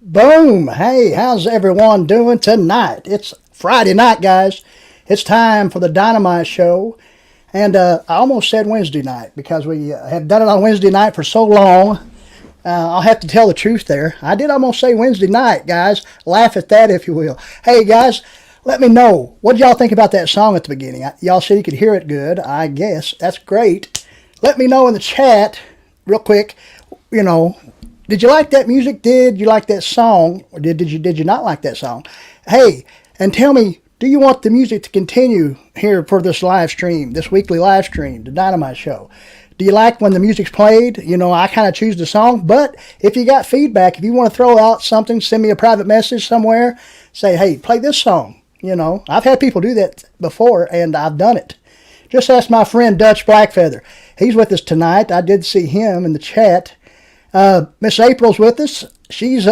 Boom! Hey, how's everyone doing tonight? It's Friday night, guys. It's time for the Dynamite Show. And I almost said Wednesday night because we have done it on Wednesday night for so long. I'll have to tell the truth there. I did almost say Wednesday night, guys. Laugh at that, if you will. Hey, guys, let me know. What did y'all think about that song at the beginning? Y'all said you could hear it good, I guess. That's great. Let me know in the chat, real quick, did you like that music? Did you like that song? Or did you not like that song? Hey, and tell me, do you want the music to continue here for this live stream, this weekly live stream, the Dynamite Show? Do you like when the music's played? I kind of choose the song, but if you got feedback, if you want to throw out something, send me a private message somewhere, say, hey, play this song. I've had people do that before, and I've done it. Just ask my friend Dutch Blackfeather. He's with us tonight. I did see him in the chat. Miss April's with us. She's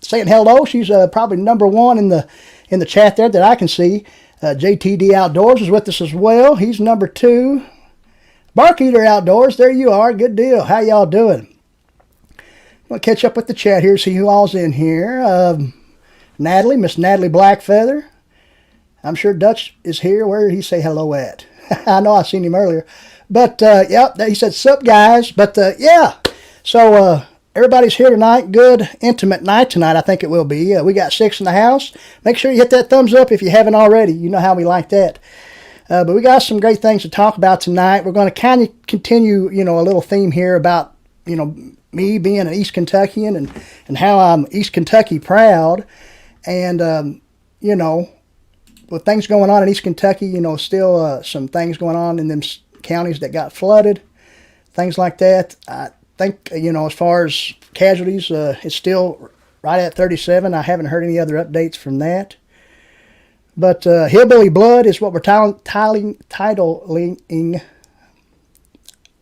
saying hello. She's probably number one in the chat there that I can see. JTD Outdoors is with us as well. He's number 2. Barkeeter Outdoors, there you are. Good deal. How y'all doing? I'm going to catch up with the chat here, see who all's in here. Natalie, Miss Natalie Blackfeather. I'm sure Dutch is here. Where did he say hello at? I know I seen him earlier. But, yep, he said, sup, guys. But, yeah. So, everybody's here tonight. Good, intimate night tonight, I think it will be. We got 6 in the house. Make sure you hit that thumbs up if you haven't already. You know how we like that. But we got some great things to talk about tonight. We're going to kind of continue, a little theme here about, me being an East Kentuckian and how I'm East Kentucky proud. And, with things going on in East Kentucky, still some things going on in them counties that got flooded, things like that. think, as far as casualties, it's still right at 37. I haven't heard any other updates from that. But Hillbilly Blood is what we're titling.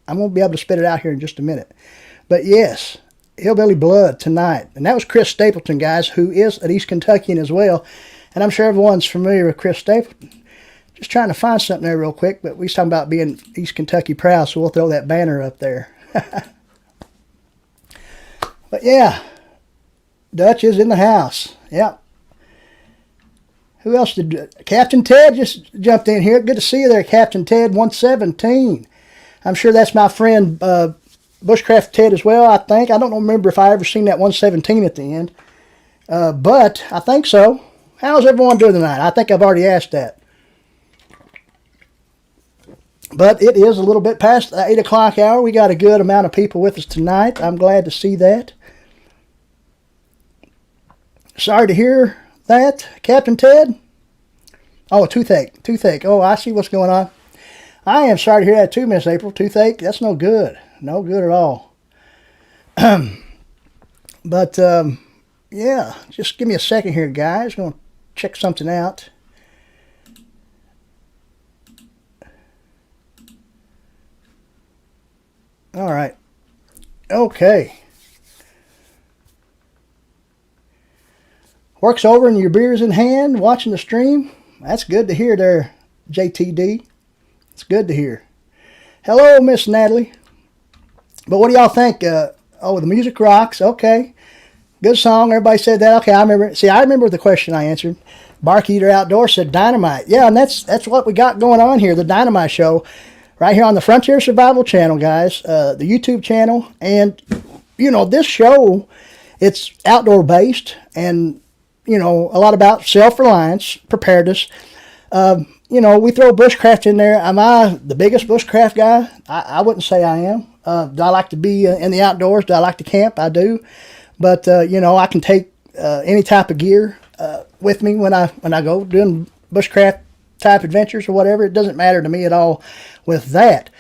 I won't be able to spit it out here in just a minute. But yes, Hillbilly Blood tonight. And that was Chris Stapleton, guys, who is an East Kentuckian as well. And I'm sure everyone's familiar with Chris Stapleton. Just trying to find something there real quick, but we was talking about being East Kentucky proud, so we'll throw that banner up there. But yeah, Dutch is in the house. Yep. Who else did... Captain Ted just jumped in here. Good to see you there, Captain Ted 117. I'm sure that's my friend Bushcraft Ted as well, I think. I don't remember if I ever seen that 117 at the end. But I think so. How's everyone doing tonight? I think I've already asked that. But it is a little bit past the 8 o'clock hour. We got a good amount of people with us tonight. I'm glad to see that. Sorry to hear that, Captain Ted. Oh, toothache. Oh, I see what's going on. I am sorry to hear that too, Miss April. Toothache, that's no good. No good at all. But, yeah, just give me a second here, guys. I'm going to check something out. All right. Okay. Work's over and your beer's in hand, watching the stream. That's good to hear there, JTD. It's good to hear. Hello, Miss Natalie. But what do y'all think? Oh, the music rocks. Okay. Good song. Everybody said that. Okay, I remember. See, I remember the question I answered. Bark Eater Outdoor said Dynamite. Yeah, and that's what we got going on here, the Dynamite Show. Right here on the Frontier Survival channel, guys. The YouTube channel. And, this show, it's outdoor-based. And, a lot about self-reliance, preparedness. We throw bushcraft in there. Am I the biggest bushcraft guy? I wouldn't say I am. Do I like to be in the outdoors? Do I like to camp? I do. But, I can take any type of gear with me when I go doing bushcraft type adventures or whatever. It doesn't matter to me at all with that.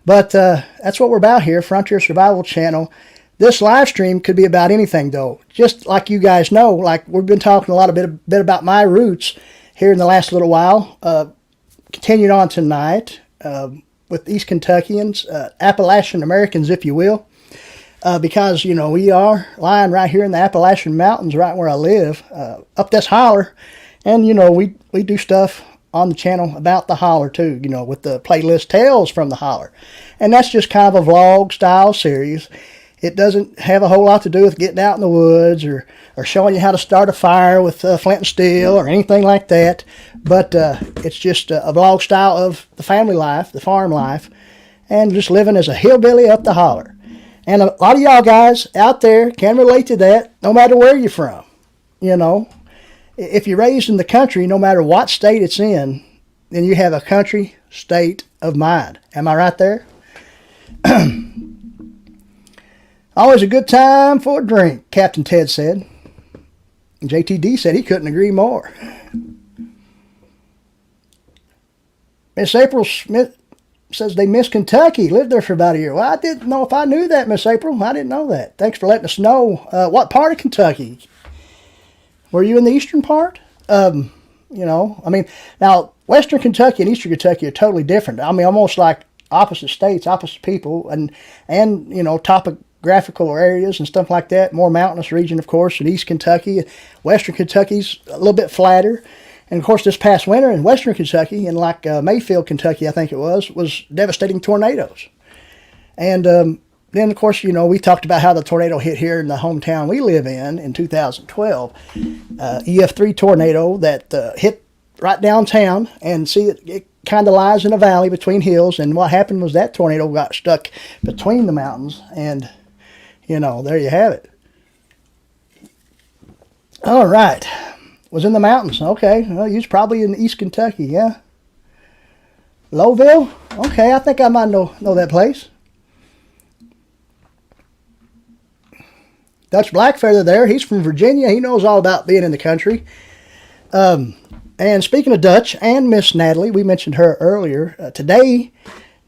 But that's what we're about here, Frontier Survival channel. This live stream could be about anything, though. Just like you guys know, like we've been talking a bit about my roots here in the last little while. Continued on tonight with East Kentuckians, Appalachian Americans, if you will. Because, we are lying right here in the Appalachian Mountains, right where I live, up this holler. And, we do stuff on the channel about the holler, too, with the playlist Tales from the Holler. And that's just kind of a vlog-style series. It doesn't have a whole lot to do with getting out in the woods or showing you how to start a fire with flint and steel or anything like that. But it's just a vlog style of the family life, the farm life, and just living as a hillbilly up the holler. And a lot of y'all guys out there can relate to that no matter where you're from. If you're raised in the country, no matter what state it's in, then you have a country state of mind. Am I right there? Always a good time for a drink, Captain Ted said. JTD said he couldn't agree more. Miss April Smith says they miss Kentucky. Lived there for about a year. Well, I didn't know if I knew that, Miss April. I didn't know that. Thanks for letting us know. What part of Kentucky? Were you in the eastern part? Now, western Kentucky and eastern Kentucky are totally different. Almost like opposite states, opposite people, and topographical areas and stuff like that. More mountainous region, of course, in East Kentucky. Western Kentucky's a little bit flatter. And, of course, this past winter in western Kentucky, in Mayfield, Kentucky, I think it was devastating tornadoes. And then, of course, we talked about how the tornado hit here in the hometown we live in 2012. EF3 tornado that hit right downtown. And see, it kind of lies in a valley between hills. And what happened was that tornado got stuck between the mountains. And, there you have it. All right. Was in the mountains. Okay. Well, he was probably in East Kentucky, yeah. Lowville? Okay, I think I might know that place. Dutch Blackfeather there. He's from Virginia. He knows all about being in the country. And speaking of Dutch and Miss Natalie, we mentioned her earlier. Today,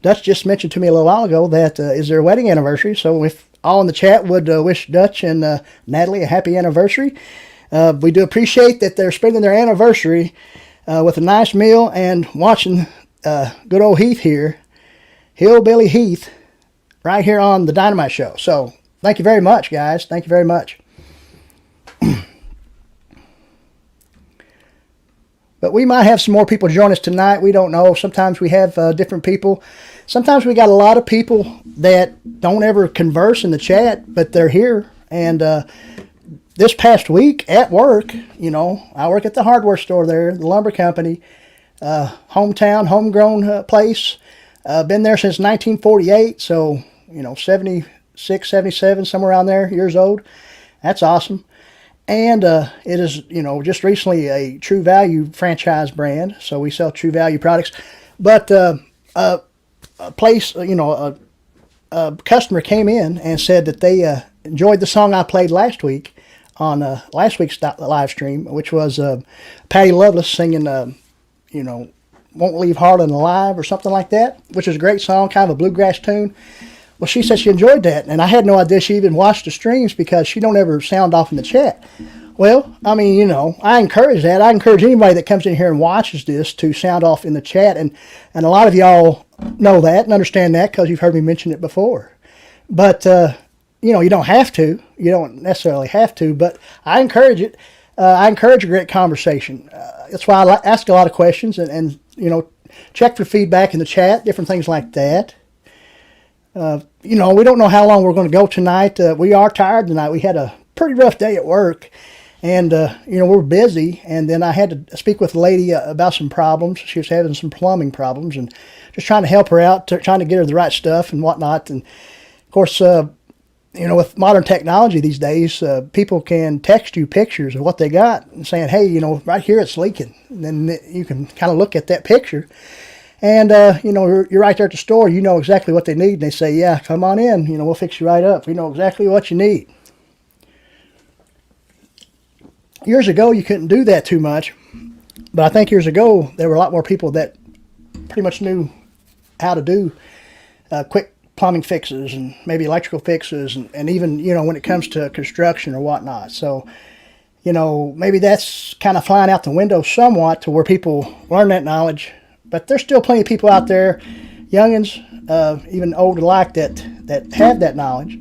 Dutch just mentioned to me a little while ago that is their wedding anniversary. So if all in the chat would wish Dutch and Natalie a happy anniversary. We do appreciate that they're spending their anniversary with a nice meal and watching good old Heath here, Hillbilly Heath, right here on the Dynamite Show. So thank you very much, guys. Thank you very much. But we might have some more people join us tonight. We don't know. Sometimes we have different people. Sometimes we got a lot of people that don't ever converse in the chat, but they're here. And this past week at work, you know, I work at the hardware store there, the lumber company, hometown, homegrown place. Been there since 1948, so, you know, 76, 77, somewhere around there, years old. That's awesome. And it is, you know, just recently a True Value franchise brand, so we sell True Value products. But a place, you know, a customer came in and said that they enjoyed the song I played last week on last week's live stream, which was Patty Loveless singing, you know, Won't Leave Harlan Alive or something like that, which is a great song, kind of a bluegrass tune. Well, she said she enjoyed that, and I had no idea she even watched the streams because she don't ever sound off in the chat. Well, I mean, you know, I encourage that. I encourage anybody that comes in here and watches this to sound off in the chat, and a lot of y'all know that and understand that because you've heard me mention it before. But, you know, you don't have to. You don't necessarily have to, but I encourage it. I encourage a great conversation. That's why I ask a lot of questions and, you know, check for feedback in the chat, different things like that. You know, we don't know how long we're going to go tonight. We are tired tonight. We had a pretty rough day at work, and, you know, we're busy. And then I had to speak with a lady about some problems. She was having some plumbing problems, and just trying to help her out, trying to get her the right stuff and whatnot. And, of course, you know, with modern technology these days, people can text you pictures of what they got and saying, hey, you know, right here it's leaking. And then you can kind of look at that picture. And, you know, you're right there at the store. You know exactly what they need. And they say, yeah, come on in. You know, we'll fix you right up. We know exactly what you need. Years ago, you couldn't do that too much. But I think years ago, there were a lot more people that pretty much knew how to do quick plumbing fixes and maybe electrical fixes. And even, you know, when it comes to construction or whatnot. So, you know, maybe that's kind of flying out the window somewhat to where people learn that knowledge. But there's still plenty of people out there, youngins, even old alike, that have that knowledge,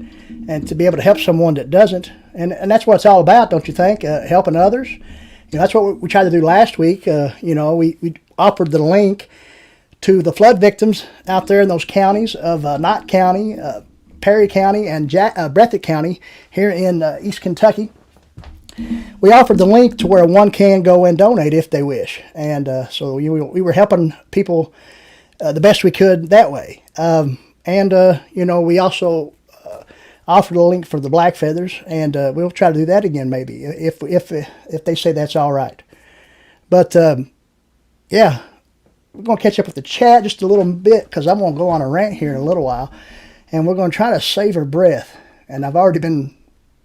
and to be able to help someone that doesn't, and that's what it's all about, don't you think? Helping others. You know, that's what we tried to do last week. You know, we offered the link to the flood victims out there in those counties of Knott County, Perry County, and Breathitt County here in East Kentucky. We offered the link to where one can go and donate if they wish. And so we were helping people the best we could that way. You know, we also offered a link for the Black Feathers, and we'll try to do that again maybe if they say that's all right. But, yeah, we're going to catch up with the chat just a little bit because I'm going to go on a rant here in a little while. And we're going to try to save our breath. And I've already been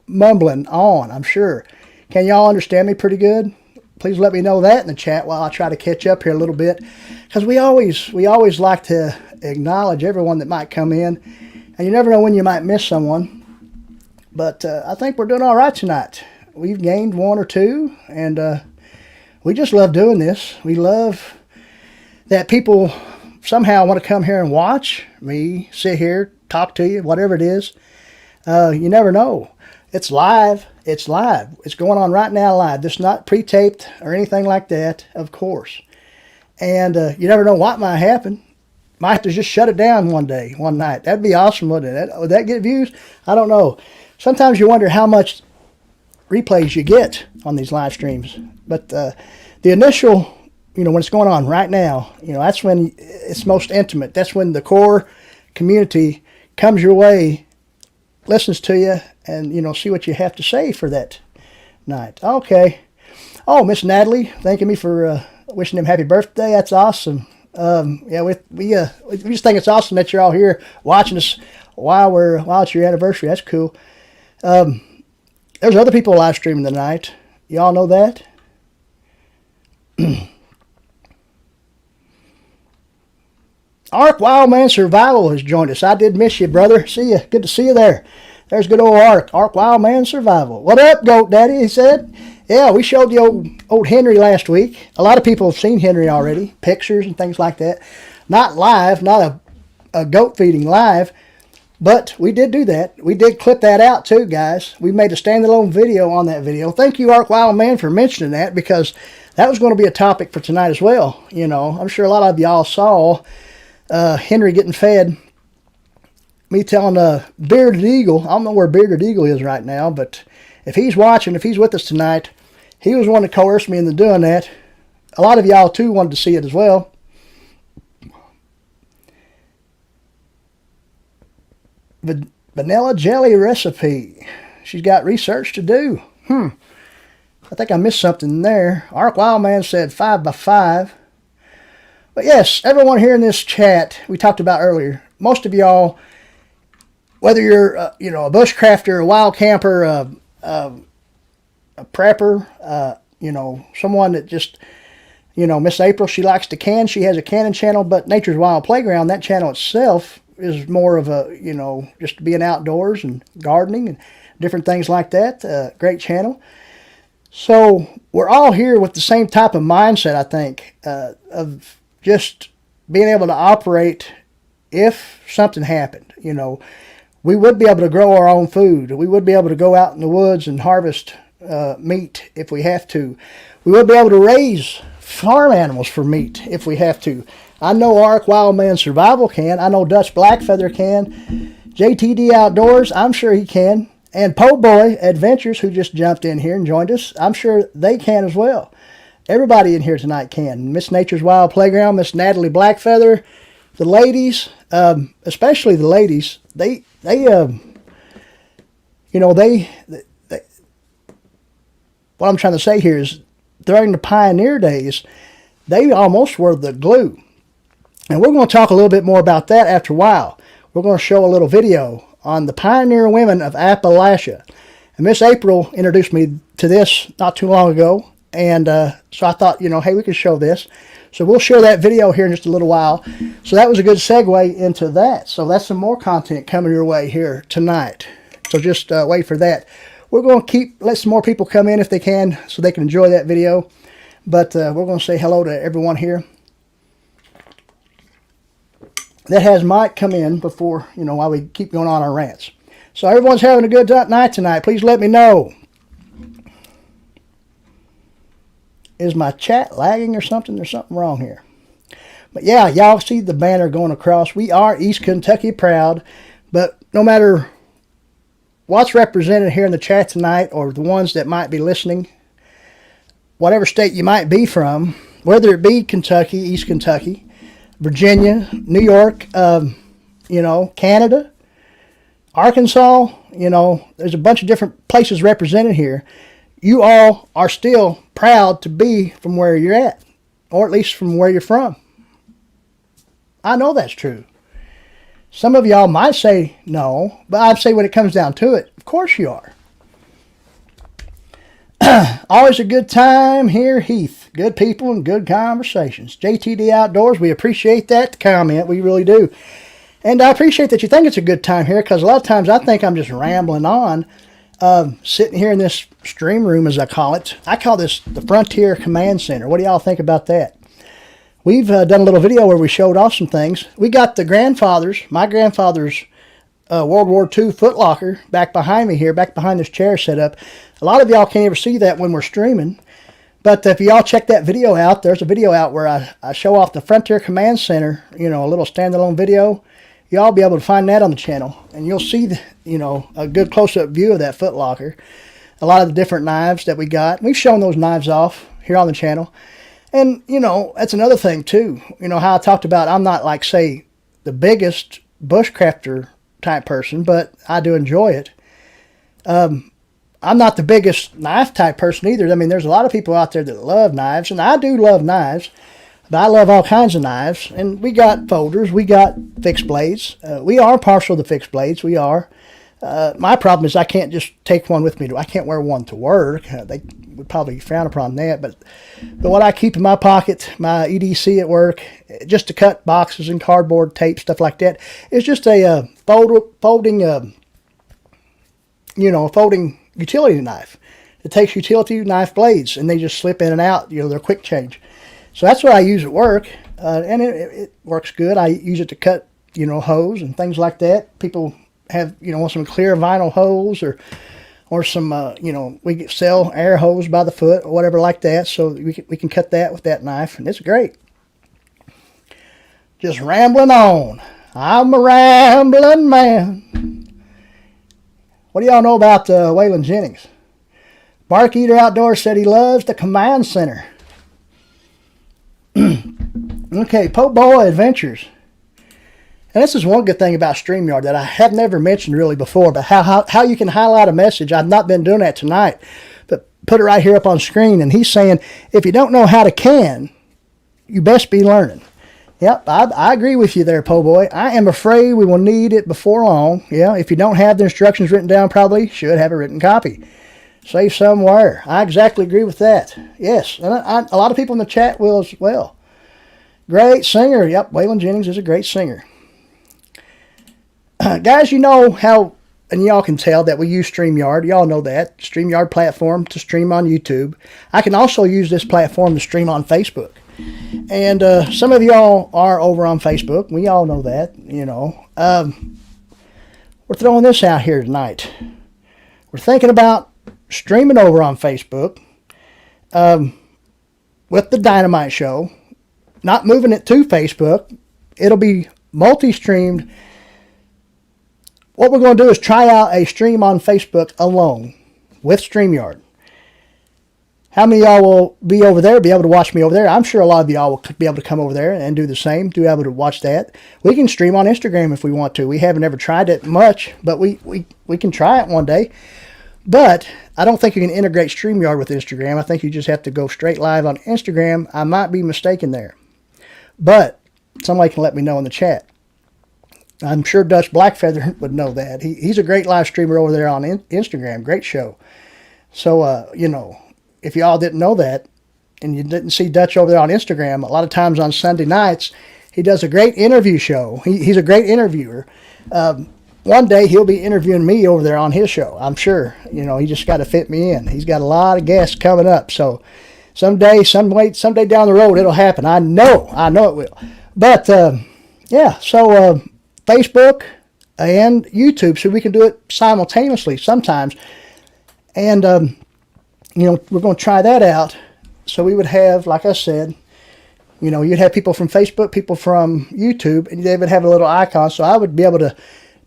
mumbling on, I'm sure. Can y'all understand me pretty good? Please let me know that in the chat while I try to catch up here a little bit, because we always like to acknowledge everyone that might come in, and you never know when you might miss someone. But I think we're doing all right tonight. We've gained one or two, and we just love doing this. We love that people somehow want to come here and watch me sit here, talk to you, whatever it is. You never know. It's live. It's live. It's going on right now live. This is not pre-taped or anything like that, of course. And you never know what might happen. Might have to just shut it down one day, one night. That'd be awesome, wouldn't it? Would that get views? I don't know. Sometimes you wonder how much replays you get on these live streams. But the initial, you know, when it's going on right now, you know, that's when it's most intimate. That's when the core community comes your way, listens to you, and, you know, see what you have to say for that night. Okay. Oh, Miss Natalie, thanking me for wishing him happy birthday. That's awesome. Yeah, we just think it's awesome that you're all here watching us while it's your anniversary. That's cool. There's other people live streaming tonight. Y'all know that? Ark Wildman Survival has joined us. I did miss you, brother. See you. Good to see you there. There's good old Ark Wild Man Survival. What up, Goat Daddy? He said. Yeah, we showed the old Henry last week. A lot of people have seen Henry already, pictures and things like that. Not live, not a goat feeding live, but we did do that. We did clip that out too, guys. We made a standalone video on that video. Thank you, Ark Wild Man, for mentioning that, because that was going to be a topic for tonight as well. You know, I'm sure a lot of y'all saw Henry getting fed. Me telling Bearded Eagle, I don't know where Bearded Eagle is right now, but if he's watching, if he's with us tonight, he was one that coerced me into doing that. A lot of y'all too wanted to see it as well. Vanilla jelly recipe. She's got research to do. I think I missed something there. Ark Wildman said 5 by 5. But yes, everyone here in this chat, we talked about earlier, most of y'all, whether you're a bushcrafter, a wild camper, a prepper, someone that just, Miss April, she likes to can. She has a canning channel, but Nature's Wild Playground, that channel itself is more of a, just being outdoors and gardening and different things like that. Great channel. So we're all here with the same type of mindset, I think, of just being able to operate if something happened. We would be able to grow our own food. We would be able to go out in the woods and harvest meat if we have to. We would be able to raise farm animals for meat if we have to. I know Ark Wildman Survival can. I know Dutch Blackfeather can. JTD Outdoors, I'm sure he can. And Po Boy Adventures, who just jumped in here and joined us, I'm sure they can as well. Everybody in here tonight can. Miss Nature's Wild Playground, Miss Natalie Blackfeather, the ladies, especially the ladies, they what I'm trying to say here is during the pioneer days, they almost were the glue. And we're going to talk a little bit more about that after a while. We're going to show a little video on the pioneer women of Appalachia. And Miss April introduced me to this not too long ago. And so I thought, hey, we could show this. So we'll share that video here in just a little while. So that was a good segue into that. So that's some more content coming your way here tonight. So just wait for that. We're going to let some more people come in if they can so they can enjoy that video. But we're going to say hello to everyone here that has Mike come in before, while we keep going on our rants. So everyone's having a good night tonight. Please let me know. Is my chat lagging or something? There's something wrong here. But yeah, y'all see the banner going across. We are East Kentucky proud. But no matter what's represented here in the chat tonight, or the ones that might be listening, whatever state you might be from, whether it be Kentucky, East Kentucky, Virginia, New York, Canada, Arkansas, there's a bunch of different places represented here. You all are still proud to be from where you're at, or at least from where you're from. I know that's true. Some of y'all might say no, but I'd say when it comes down to it, of course you are. Always a good time here, Heath. Good people and good conversations. JTD Outdoors, we appreciate that comment. We really do. And I appreciate that you think it's a good time here, because a lot of times I think I'm just rambling on, sitting here in this stream room, as I call it. I call this the Frontier Command Center. What do y'all think about that? We've done a little video where we showed off some things. We got my grandfather's World War II footlocker back behind me here, back behind this chair set up. A lot of y'all can't ever see that when we're streaming. But if y'all check that video out, there's a video out where I show off the Frontier Command Center, a little standalone video. Y'all be able to find that on the channel. And you'll see, a good close-up view of that footlocker. A lot of the different knives that we got. We've shown those knives off here on the channel. And, that's another thing, too. How I talked about I'm not, like, say, the biggest bushcrafter type person, but I do enjoy it. I'm not the biggest knife type person either. I mean, there's a lot of people out there that love knives, and I do love knives, but I love all kinds of knives. And we got folders, we got fixed blades. We are partial to fixed blades, we are. My problem is I can't just take one with me. I can't wear one to work. They would probably frown upon that. But what I keep in my pocket, my EDC at work, just to cut boxes and cardboard tape, stuff like that, is just a folding folding utility knife. It takes utility knife blades, and they just slip in and out. They're quick change. So that's what I use at work, and it works good. I use it to cut, hose and things like that. People have, want some clear vinyl hose or some, we sell air hose by the foot or whatever like that. So we can cut that with that knife, and it's great. Just rambling on. I'm a rambling man. What do y'all know about Waylon Jennings? Bark Eater Outdoors said he loves the command center. Okay, Po' Boy Adventures. And this is one good thing about StreamYard that I have never mentioned really before, but how you can highlight a message. I've not been doing that tonight, but put it right here up on screen. And he's saying, if you don't know how to can, you best be learning. Yep, I agree with you there, Po' Boy. I am afraid we will need it before long. Yeah, if you don't have the instructions written down, probably should have a written copy. Save somewhere. I exactly agree with that. Yes, and a lot of people in the chat will as well. Great singer. Yep, Waylon Jennings is a great singer. Guys, you know how, and y'all can tell that we use StreamYard. Y'all know that. StreamYard platform to stream on YouTube. I can also use this platform to stream on Facebook. And some of y'all are over on Facebook. We all know that, We're throwing this out here tonight. We're thinking about streaming over on Facebook with the Dynamite Show. Not moving it to Facebook. It'll be multi-streamed. What we're going to do is try out a stream on Facebook alone with StreamYard. How many of y'all will be over there, be able to watch me over there? I'm sure a lot of y'all will be able to come over there and do the same, be able to watch that. We can stream on Instagram if we want to. We haven't ever tried it much, but we can try it one day. But I don't think you can integrate StreamYard with Instagram. I think you just have to go straight live on Instagram. I might be mistaken there. But somebody can let me know in the chat. I'm sure Dutch Blackfeather would know that. He's a great live streamer over there on Instagram. Great show. So, if y'all didn't know that, and you didn't see Dutch over there on Instagram, a lot of times on Sunday nights, he does a great interview show. He's a great interviewer. One day he'll be interviewing me over there on his show. I'm sure. He just got to fit me in. He's got a lot of guests coming up. So someday down the road, it'll happen. I know it will. But, yeah, so Facebook and YouTube, so we can do it simultaneously sometimes. And, we're going to try that out. So we would have, like I said, you'd have people from Facebook, people from YouTube, and they would have a little icon. So I would be able to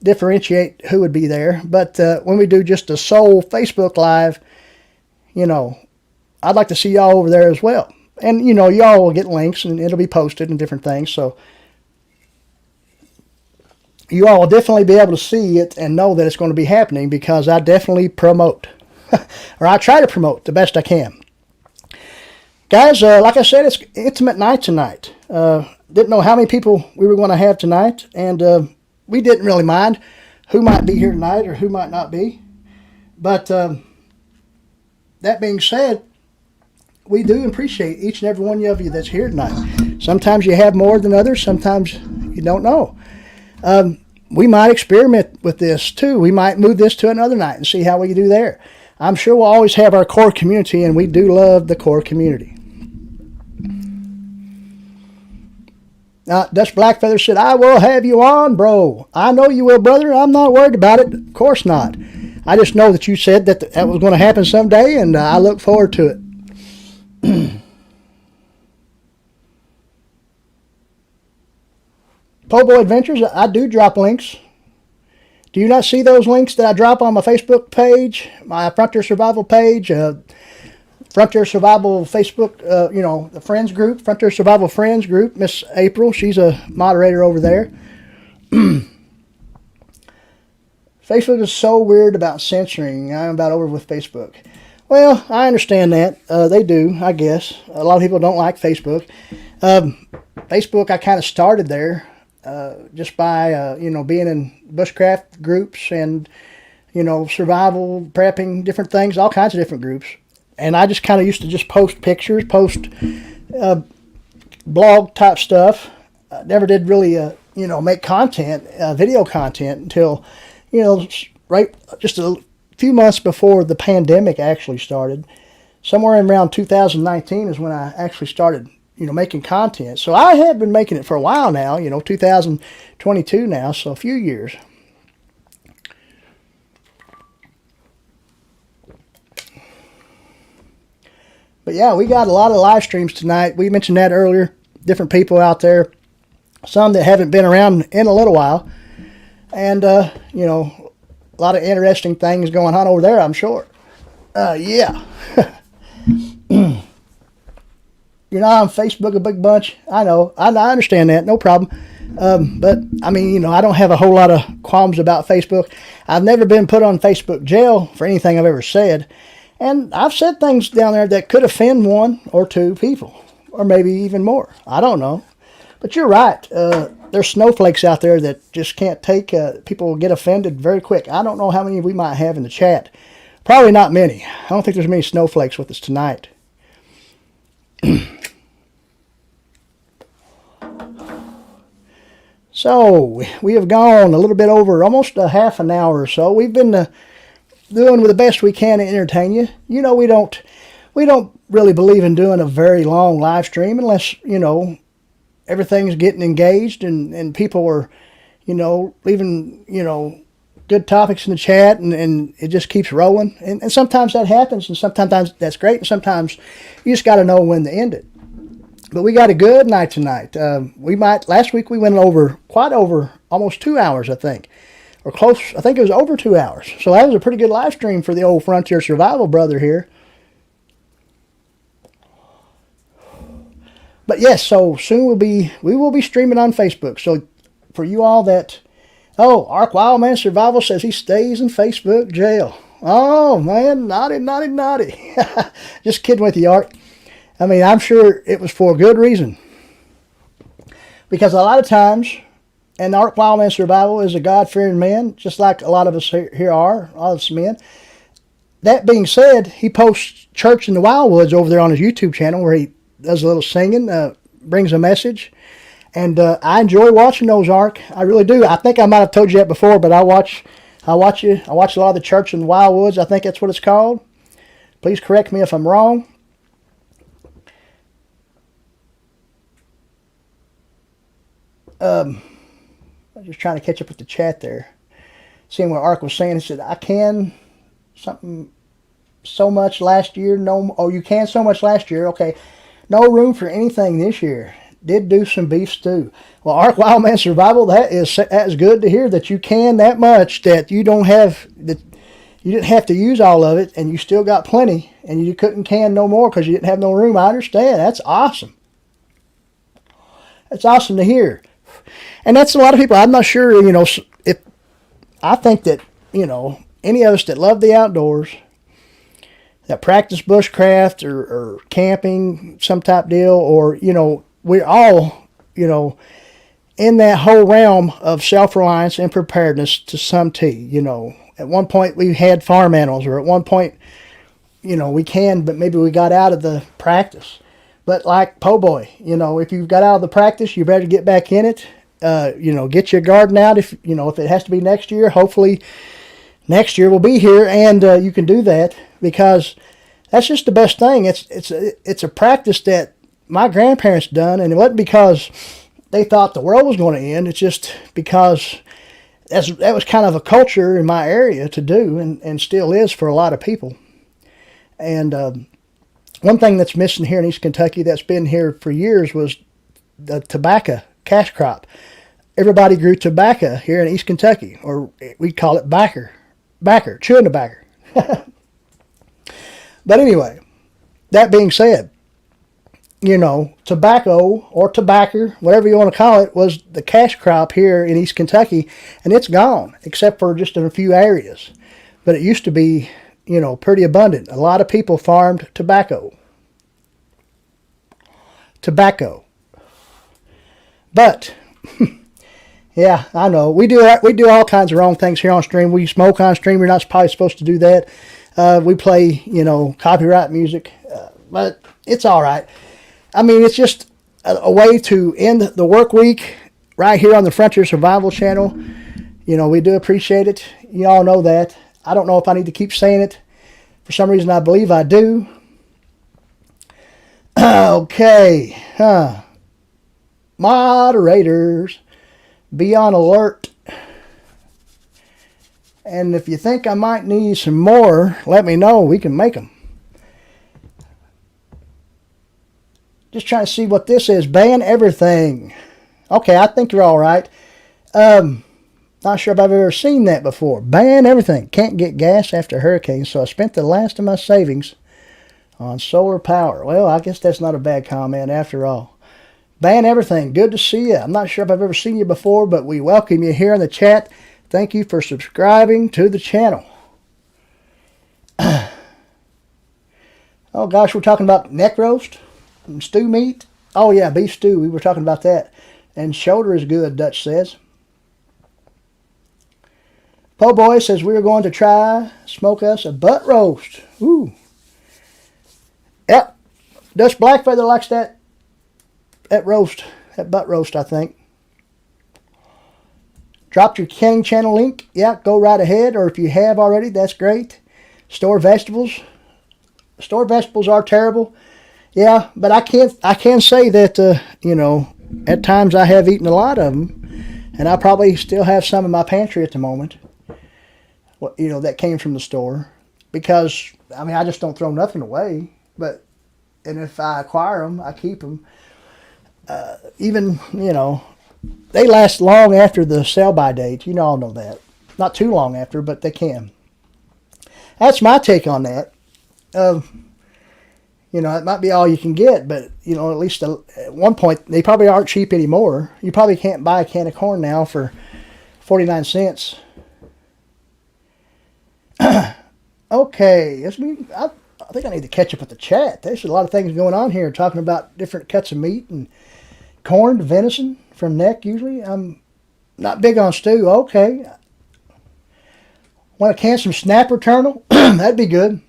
differentiate who would be there. But when we do just a sole Facebook Live, I'd like to see y'all over there as well. And, y'all will get links, and it'll be posted and different things. So you all will definitely be able to see it and know that it's going to be happening, because I definitely promote. Or I try to promote the best I can. Guys, like I said, it's intimate night tonight. Didn't know how many people we were going to have tonight, and we didn't really mind who might be here tonight or who might not be. But that being said, we do appreciate each and every one of you that's here tonight. Sometimes you have more than others. Sometimes you don't know. We might experiment with this too. We might move this to another night and see how we do there. I'm sure we'll always have our core community, and we do love the core community. Dutch Blackfeather said, I will have you on, bro. I know you will, brother. I'm not worried about it. Of course not. I just know that you said that was going to happen someday, and I look forward to it. Po' Boy Adventures, I do drop links. Do you not see those links that I drop on my Facebook page, my Frontier Survival page, Frontier Survival Facebook, the friends group, Frontier Survival Friends group, Miss April, she's a moderator over there. Facebook is so weird about censoring. I'm about over with Facebook. Well, I understand that. They do, I guess. A lot of people don't like Facebook. Facebook, I kind of started there. Just by, being in bushcraft groups and, survival, prepping, different things, all kinds of different groups. And I just kind of used to just post pictures, post blog type stuff. Never did really, make content, video content until, right just a few months before the pandemic actually started. Somewhere around 2019 is when I actually started, making content. So I have been making it for a while now, 2022 now, so a few years. But yeah, we got a lot of live streams tonight. We mentioned that earlier. Different people out there. Some that haven't been around in a little while. And, a lot of interesting things going on over there, I'm sure. Yeah. You're not on Facebook a big bunch. I know. I understand that. No problem. But, I don't have a whole lot of qualms about Facebook. I've never been put on Facebook jail for anything I've ever said. And I've said things down there that could offend one or two people, or maybe even more. I don't know. But you're right. There's snowflakes out there that just can't take, people get offended very quick. I don't know how many we might have in the chat. Probably not many. I don't think there's many snowflakes with us tonight. So, we have gone a little bit over almost a half an hour or so. We've been doing the best we can to entertain you. We don't really believe in doing a very long live stream unless, everything's getting engaged and people are, leaving, good topics in the chat and it just keeps rolling. And sometimes that happens and sometimes that's great and sometimes you just got to know when to end it. But we got a good night tonight. Last week we went quite over almost 2 hours, I think. Or close, I think it was over 2 hours. So that was a pretty good live stream for the old Frontier Survival brother here. But yes, so soon we will be streaming on Facebook. So for you all that, Ark Wildman Survival says he stays in Facebook jail. Oh man, naughty. Just kidding with you, Ark. I'm sure it was for a good reason. Because a lot of times, and Ark Wildman Survival is a God-fearing man, just like a lot of us here are, all of us men. That being said, he posts Church in the Wildwoods over there on his YouTube channel where he does a little singing, brings a message. And I enjoy watching those, Ark. I really do. I think I might have told you that before, but I watch a lot of the Church in the Wildwoods. I think that's what it's called. Please correct me if I'm wrong. I'm just trying to catch up with the chat there. Seeing what Ark was saying. He said, I can something so much last year. You can so much last year. Okay. No room for anything this year. Did do some beef stew. Well, Ark Wildman Survival, that is good to hear that you can that much that you didn't have to use all of it and you still got plenty and you couldn't can no more because you didn't have no room. I understand. That's awesome. That's awesome to hear. And that's a lot of people. I'm not sure, if I think that, any of us that love the outdoors, that practice bushcraft or camping, some type deal, or, we're all, in that whole realm of self-reliance and preparedness to some T. At one point we had farm animals, or at one point, we can, but maybe we got out of the practice. But like po' boy, if you've got out of the practice, you better get back in it. Get your garden out if it has to be next year. Hopefully next year we'll be here and you can do that because that's just the best thing. It's a practice that my grandparents done, and it wasn't because they thought the world was going to end. It's just because that was kind of a culture in my area to do and still is for a lot of people. And one thing that's missing here in East Kentucky that's been here for years was the tobacco cash crop. Everybody grew tobacco here in East Kentucky, or we call it backer, chewing tobacco. But anyway, that being said, tobacco or tobacco, whatever you want to call it, was the cash crop here in East Kentucky, and it's gone, except for just in a few areas. But it used to be, pretty abundant. A lot of people farmed tobacco. But yeah, I know we do all kinds of wrong things here on stream. We smoke on stream. You're not probably supposed to do that. We play, copyright music, but it's all right. It's just a way to end the work week right here on the Frontier Survival channel. We do appreciate it. You all know that. I don't know if I need to keep saying it. For some reason, I believe I do. Okay. Moderators, be on alert. And if you think I might need some more, let me know. We can make them. Just trying to see what this is. Ban everything. Okay, I think you're all right. Not sure if I've ever seen that before. Ban everything. Can't get gas after hurricanes, so I spent the last of my savings on solar power. Well, I guess that's not a bad comment after all. Ban everything. Good to see you. I'm not sure if I've ever seen you before, but we welcome you here in the chat. Thank you for subscribing to the channel. Oh gosh, we're talking about neck roast and stew meat. Oh yeah, beef stew. We were talking about that. And shoulder is good, Dutch says. Po Boy says we're going to try smoke us a butt roast. Ooh. Yep. Dutch Blackfeather likes that roast, that butt roast, I think. Dropped your King channel link. Yeah, go right ahead. Or if you have already, that's great. Store vegetables. Store vegetables are terrible. Yeah, but I can say that, you know, at times I have eaten a lot of them. And I probably still have some in my pantry at the moment. Well, you know, that came from the store. Because, I mean, I just don't throw nothing away. And if I acquire them, I keep them. Even, you know, they last long after the sell-by date. You all know that. Not too long after, but they can. That's my take on that. You know, it might be all you can get, but, you know, at least at one point, they probably aren't cheap anymore. You probably can't buy a can of corn now for 49 cents. Okay. I think I need to catch up with the chat. There's a lot of things going on here, talking about different cuts of meat and corned venison from neck usually. I'm not big on stew. Okay. Want to can some snapper turtle? That'd be good.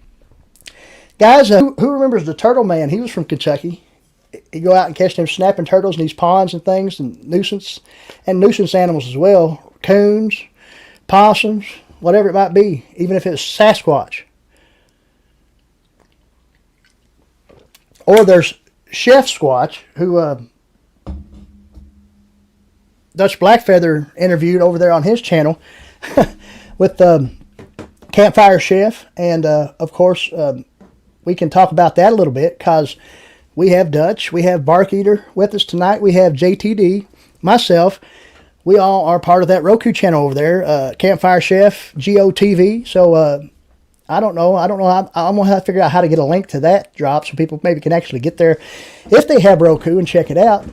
Guys, who remembers the Turtle Man? He was from Kentucky. He'd go out and catch them snapping turtles in these ponds and things, and nuisance animals as well. Coons, possums, whatever it might be, even if it's Sasquatch. Or there's Chef Squatch, who Dutch Blackfeather interviewed over there on his channel with Campfire Chef. And, of course, we can talk about that a little bit because we have Dutch, we have Bark Eater with us tonight, we have JTD, myself. We all are part of that Roku channel over there, Campfire Chef, GOTV. So, I don't know. I'm going to have to figure out how to get a link to that drop so people maybe can actually get there if they have Roku and check it out.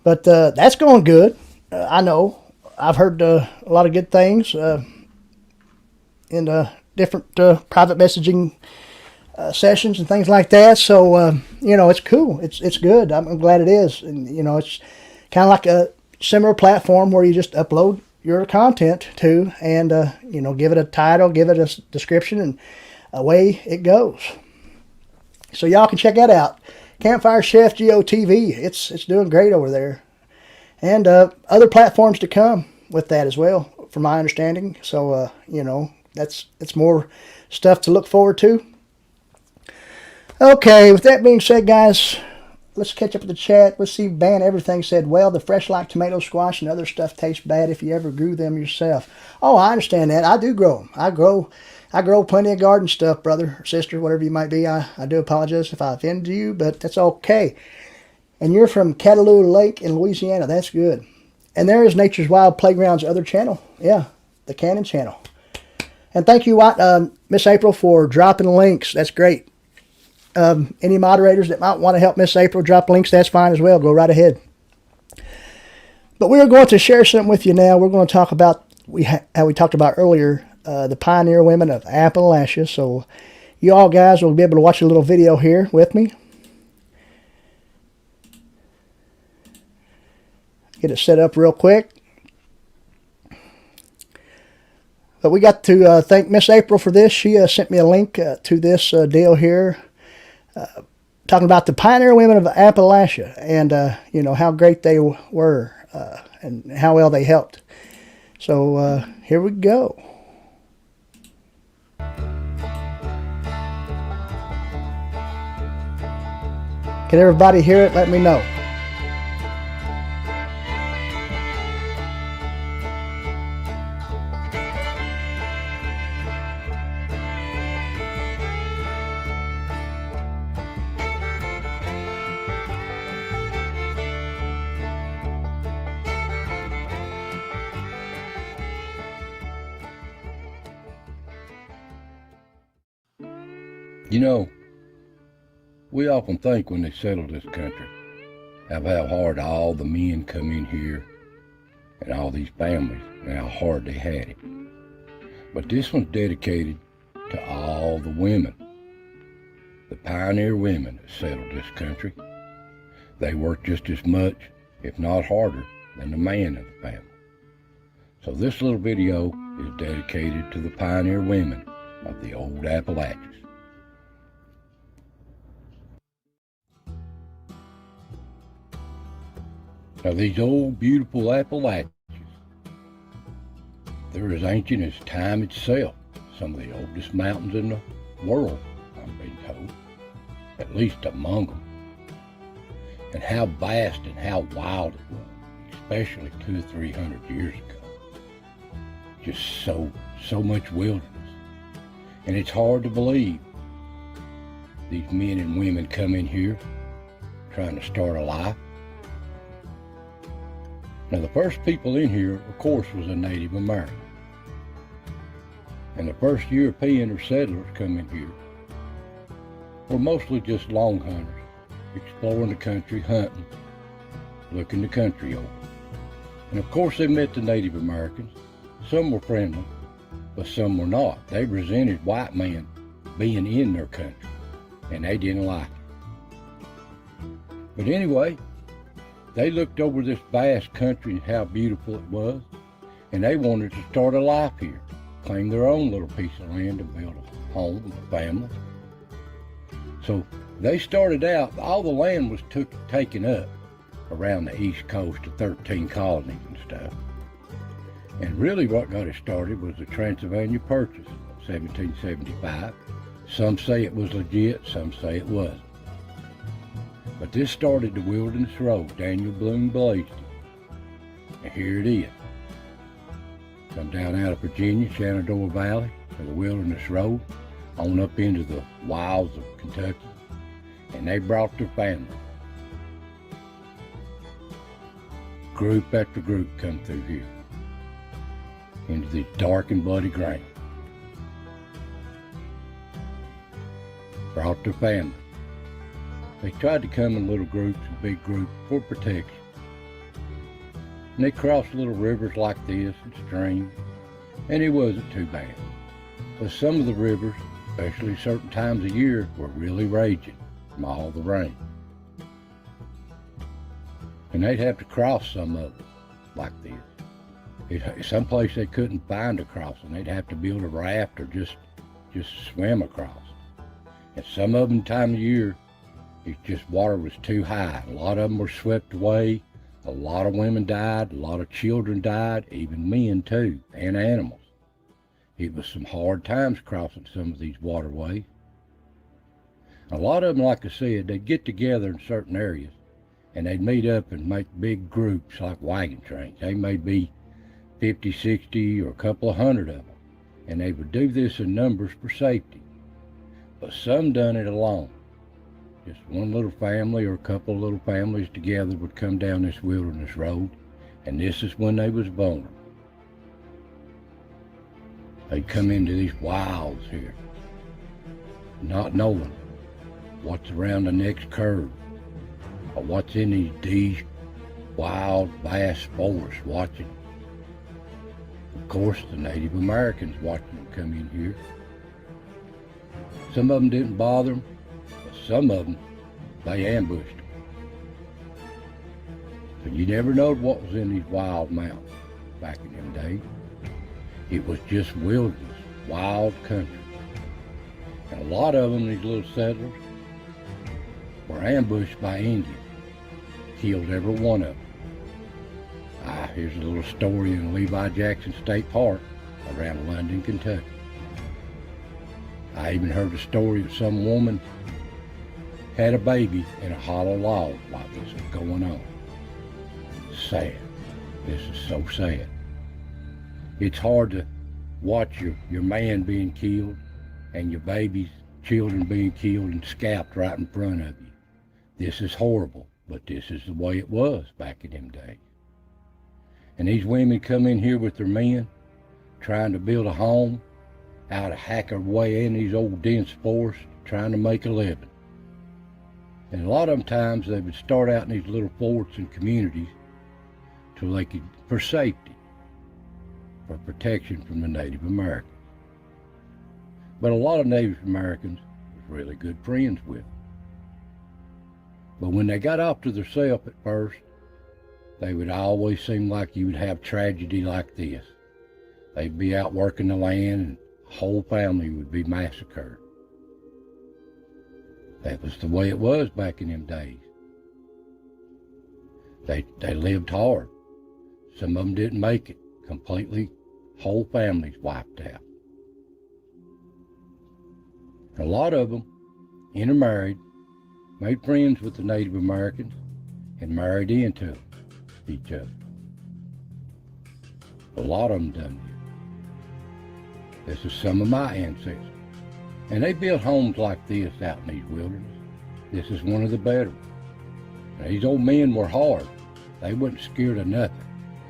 But that's going good. I know. I've heard a lot of good things in different private messaging sessions and things like that. So, you know, it's cool. It's good. I'm glad it is. And, you know, it's kind of like a similar platform where you just upload your content to and, you know, give it a title, give it a description, and away it goes. So y'all can check that out. Campfire Chef GOTV. It's doing great over there. And other platforms to come with that as well, from my understanding. So, you know, it's more stuff to look forward to. Okay, with that being said, guys, let's catch up with the chat. Let's see, Ban Everything said, well, the fresh like tomato, squash, and other stuff tastes bad if you ever grew them yourself. Oh, I understand that. I do grow them. I grow plenty of garden stuff, brother or sister, whatever you might be. I do apologize if I offended you, but that's okay. And you're from Cataloo Lake in Louisiana. That's good. And there is Nature's Wild Playground's other channel. Yeah, the Cannon channel. And thank you, Miss April, for dropping links. That's great. Any moderators that might want to help Miss April drop links, that's fine as well. Go right ahead. But we are going to share something with you now. We're going to talk about how we talked about earlier, the pioneer women of Appalachia. So you all guys will be able to watch a little video here with me. Get it set up real quick. But we got to thank Miss April for this. She sent me a link to this deal here. Talking about the pioneer women of Appalachia and, you know, how great they were and how well they helped. So here we go. Can everybody hear it? Let me know. You know, we often think when they settled this country of how hard all the men come in here and all these families and how hard they had it. But this one's dedicated to all the women, the pioneer women that settled this country. They worked just as much, if not harder, than the man of the family. So this little video is dedicated to the pioneer women of the old Appalachians. Now these old beautiful Appalachians, they're as ancient as time itself. Some of the oldest mountains in the world, I'm being told, at least among them. And how vast and how wild it was, especially 200 or 300 years ago. Just so much wilderness. And it's hard to believe these men and women come in here trying to start a life. Now the first people in here, of course, was a Native American. And the first European or settlers come in here were mostly just long hunters, exploring the country, hunting, looking the country over. And of course they met the Native Americans. Some were friendly, but some were not. They resented white men being in their country, and they didn't like it. But anyway, they looked over this vast country and how beautiful it was, and they wanted to start a life here, claim their own little piece of land and build a home and a family. So they started out, all the land was taken up around the east coast of 13 colonies and stuff. And really what got it started was the Transylvania Purchase of 1775. Some say it was legit, some say it wasn't. But this started the Wilderness Road. Daniel Boone blazed it. And here it is. Come down out of Virginia, Shenandoah Valley, to the Wilderness Road, on up into the wilds of Kentucky. And they brought their family. Group after group come through here. Into this dark and bloody ground. Brought their family. They tried to come in little groups and big groups for protection. And they crossed little rivers like this and streams, and it wasn't too bad. But some of the rivers, especially certain times of year, were really raging from all the rain. And they'd have to cross some of them like this. Someplace they couldn't find a crossing, they'd have to build a raft or just swim across. And some of them time of year, it's just water was too high. A lot of them were swept away. A lot of women died. A lot of children died, even men too, and animals. It was some hard times crossing some of these waterways. A lot of them, like I said, they'd get together in certain areas and they'd meet up and make big groups like wagon trains. They may be 50, 60, or a couple of hundred of them. And they would do this in numbers for safety. But some done it alone. Just one little family or a couple of little families together would come down this wilderness road, and this is when they was vulnerable. They'd come into these wilds here, not knowing what's around the next curve, or what's in these wild, vast forests watching. Of course, the Native Americans watching them come in here. Some of them didn't bother them. Some of them, they ambushed them. So you never knowed what was in these wild mountains back in them days. It was just wilderness, wild country. And a lot of them, these little settlers, were ambushed by Indians. Killed every one of them. Here's a little story in Levi Jackson State Park around London, Kentucky. I even heard a story of some woman had a baby in a hollow log while this was going on. Sad. This is so sad. It's hard to watch your man being killed and your baby's children being killed and scalped right in front of you. This is horrible, but this is the way it was back in them days. And these women come in here with their men, trying to build a home, out of hack their way in these old dense forests, trying to make a living. And a lot of them times they would start out in these little forts and communities till they could, for safety, for protection from the Native Americans. But a lot of Native Americans was really good friends with them. But when they got off to themselves at first, they would always seem like you would have tragedy like this. They'd be out working the land and a whole family would be massacred. That was the way it was back in them days. They lived hard. Some of them didn't make it. Completely, whole families wiped out. A lot of them intermarried, made friends with the Native Americans, and married into each other. A lot of them done it. This is some of my ancestors. And they built homes like this out in these wilderness. This is one of the better ones. Now, these old men were hard. They wasn't scared of nothing.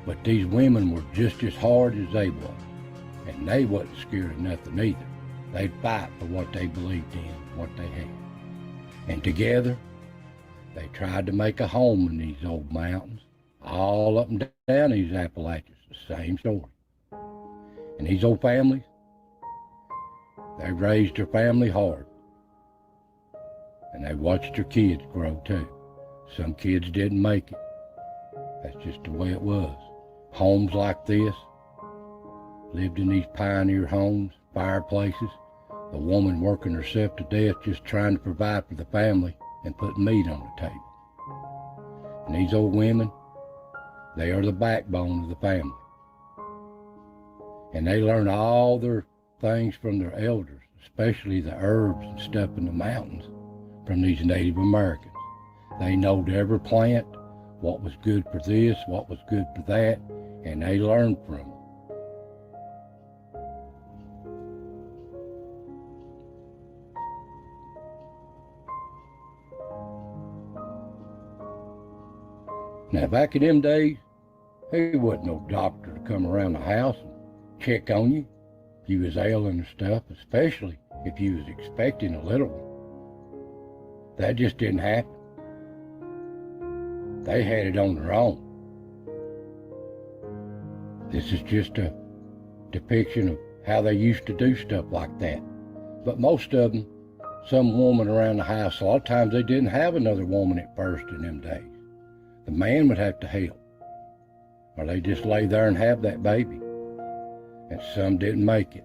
But these women were just as hard as they were. And they wasn't scared of nothing either. They'd fight for what they believed in, what they had. And together, they tried to make a home in these old mountains, all up and down these Appalachians, the same story. And these old families, they raised their family hard. And they watched their kids grow too. Some kids didn't make it. That's just the way it was. Homes like this, lived in these pioneer homes, fireplaces, the woman working herself to death just trying to provide for the family and put meat on the table. And these old women, they are the backbone of the family. And they learn all their things from their elders, especially the herbs and stuff in the mountains, from these Native Americans. They knowed every plant, what was good for this, what was good for that, and they learned from them. Now, back in them days, there wasn't no doctor to come around the house and check on you if you was ailing and stuff, especially if you was expecting a little one. That just didn't happen. They had it on their own. This is just a depiction of how they used to do stuff like that. But most of them, some woman around the house, a lot of times they didn't have another woman at first in them days. The man would have to help, or they just lay there and have that baby. And some didn't make it.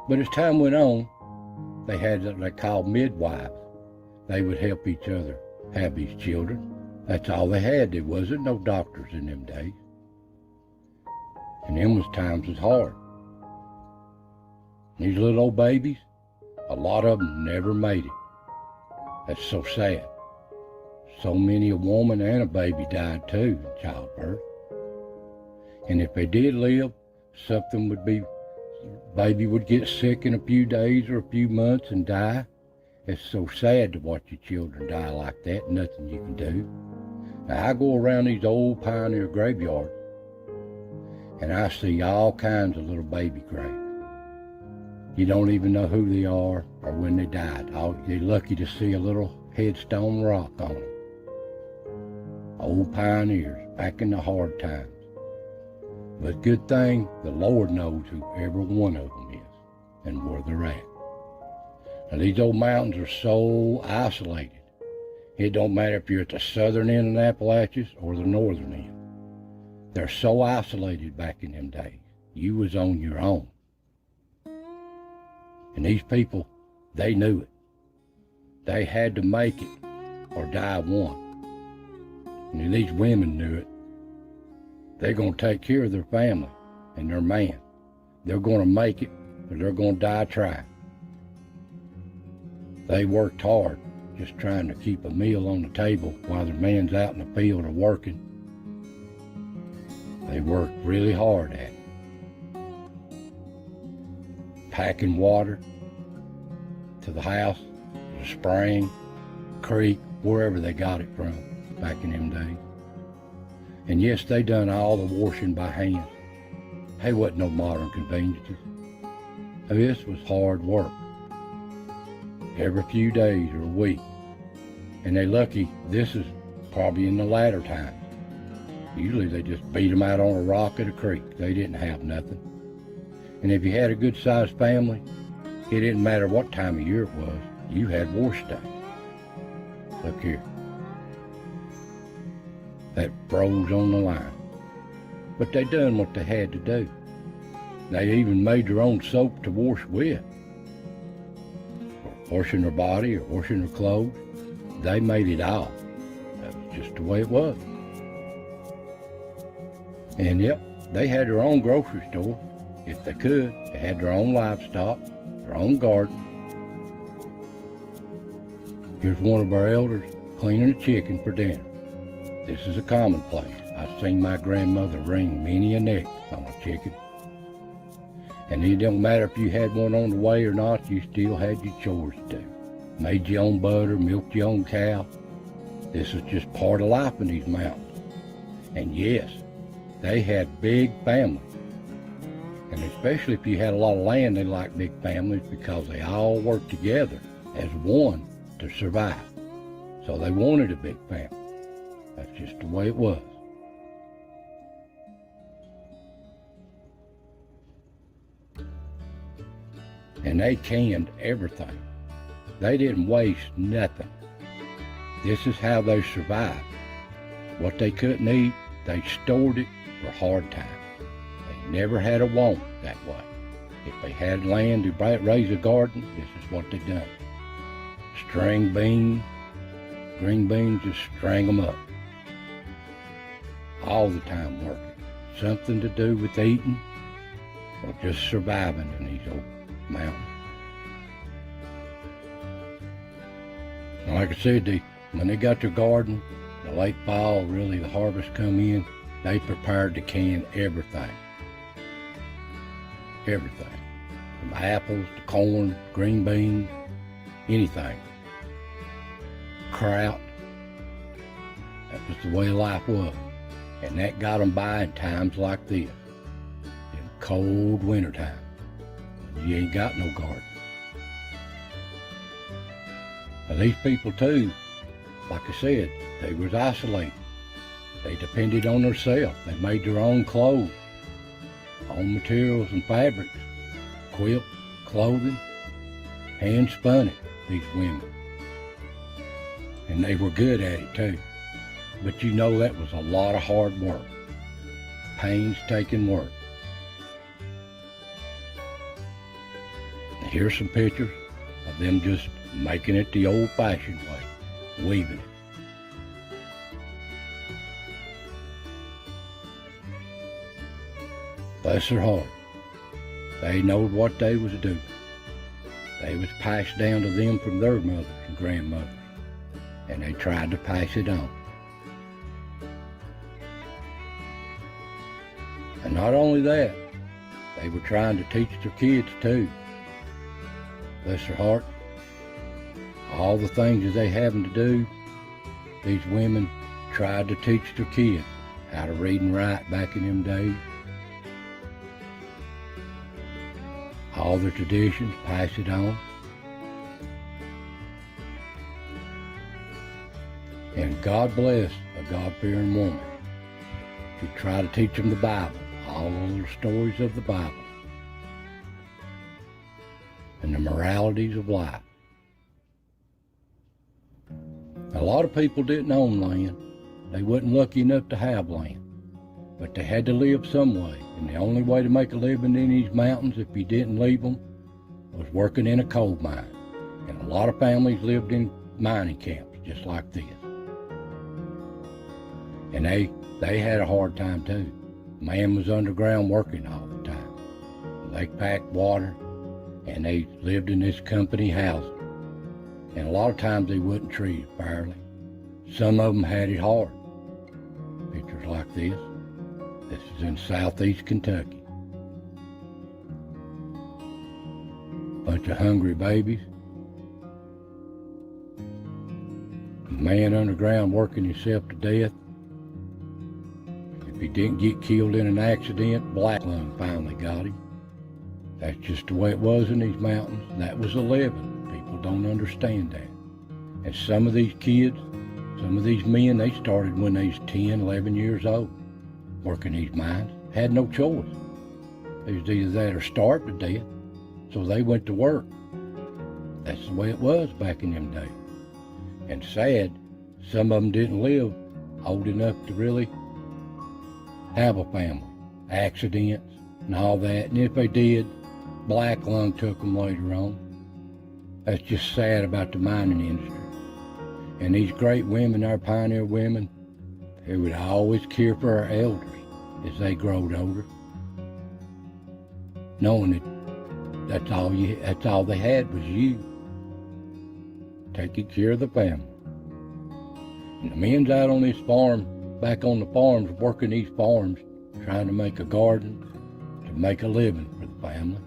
But as time went on, they had what they called midwives. They would help each other have these children. That's all they had. There wasn't no doctors in them days. And them was times was hard. These little old babies, a lot of them never made it. That's so sad. So many a woman and a baby died too in childbirth. And if they did live, something would be, baby would get sick in a few days or a few months and die. It's so sad to watch your children die like that, nothing you can do. Now, I go around these old pioneer graveyards and I see all kinds of little baby graves. You don't even know who they are or when they died. You're lucky to see a little headstone rock on them. Old pioneers back in the hard times. But good thing the Lord knows who every one of them is and where they're at. Now, these old mountains are so isolated. It don't matter if you're at the southern end of the Appalachians or the northern end. They're so isolated back in them days. You was on your own. And these people, they knew it. They had to make it or die one. And these women knew it. They're going to take care of their family and their man. They're going to make it or they're going to die trying. They worked hard, just trying to keep a meal on the table while their man's out in the field or working. They worked really hard at it. Packing water to the house, the spring, creek, wherever they got it from back in them days. And yes, they done all the washing by hand. There wasn't no modern conveniences. This was hard work. Every few days or a week. And they're lucky this is probably in the latter times. Usually they just beat them out on a rock at a creek. They didn't have nothing. And if you had a good sized family, it didn't matter what time of year it was, you had wash day. Look here. That froze on the line. But they done what they had to do. They even made their own soap to wash with. For washing their body or washing their clothes, they made it all. That was just the way it was. And yep, they had their own grocery store, if they could. They had their own livestock, their own garden. Here's one of our elders cleaning a chicken for dinner. This is a commonplace. I've seen my grandmother wring many a neck on a chicken. And it don't matter if you had one on the way or not, you still had your chores to do. Made your own butter, milked your own cow. This is just part of life in these mountains. And yes, they had big families. And especially if you had a lot of land, they liked big families because they all worked together as one to survive. So they wanted a big family. That's just the way it was. And they canned everything. They didn't waste nothing. This is how they survived. What they couldn't eat, they stored it for hard times. They never had a want that way. If they had land to raise a garden, this is what they done. String beans, green beans, just string them up. All the time working. Something to do with eating or just surviving in these old mountains. And like I said, when they got their garden, the late fall, really the harvest come in, they prepared to can everything. Everything. From apples to corn, green beans, anything. Kraut. That was the way life was. And that got them by in times like this. In cold wintertime. When you ain't got no garden. Now these people too, like I said, they was isolated. They depended on themselves. They made their own clothes, own materials and fabrics, quilts, clothing, hand spun it, these women. And they were good at it too. But you know that was a lot of hard work, painstaking work. And here's some pictures of them just making it the old-fashioned way, weaving it. Bless their heart. They knowed what they was doing. They was passed down to them from their mothers and grandmothers, and they tried to pass it on. And not only that, they were trying to teach their kids too. Bless their heart. All the things that they having to do, these women tried to teach their kids how to read and write back in them days. All their traditions, pass it on. And God bless a God-fearing woman who tried to teach them the Bible, all the little stories of the Bible, and the moralities of life. A lot of people didn't own land. They wasn't lucky enough to have land. But they had to live some way. And the only way to make a living in these mountains, if you didn't leave them, was working in a coal mine. And a lot of families lived in mining camps, just like this. And they had a hard time too. Man was underground working all the time. They packed water, and they lived in this company housing. and a lot of times they wasn't treated fairly. Some of them had it hard. Pictures like this. This is in southeast Kentucky. Bunch of hungry babies. A man underground working himself to death. If he didn't get killed in an accident, black lung finally got him. That's just the way it was in these mountains. That was a living. People don't understand that. And some of these kids, some of these men, they started when they was 10, 11 years old, working these mines. Had no choice. They was either that or starved to death. So they went to work. That's the way it was back in them days. And sad, some of them didn't live old enough to really have a family. Accidents and all that. And if they did, black lung took them later on. That's just sad about the mining industry. And these great women, our pioneer women, they would always care for our elders as they growed older, knowing that that's all they had was you, taking care of the family. And the men's out on this farm, back on the farms, working these farms, trying to make a garden, to make a living for the family.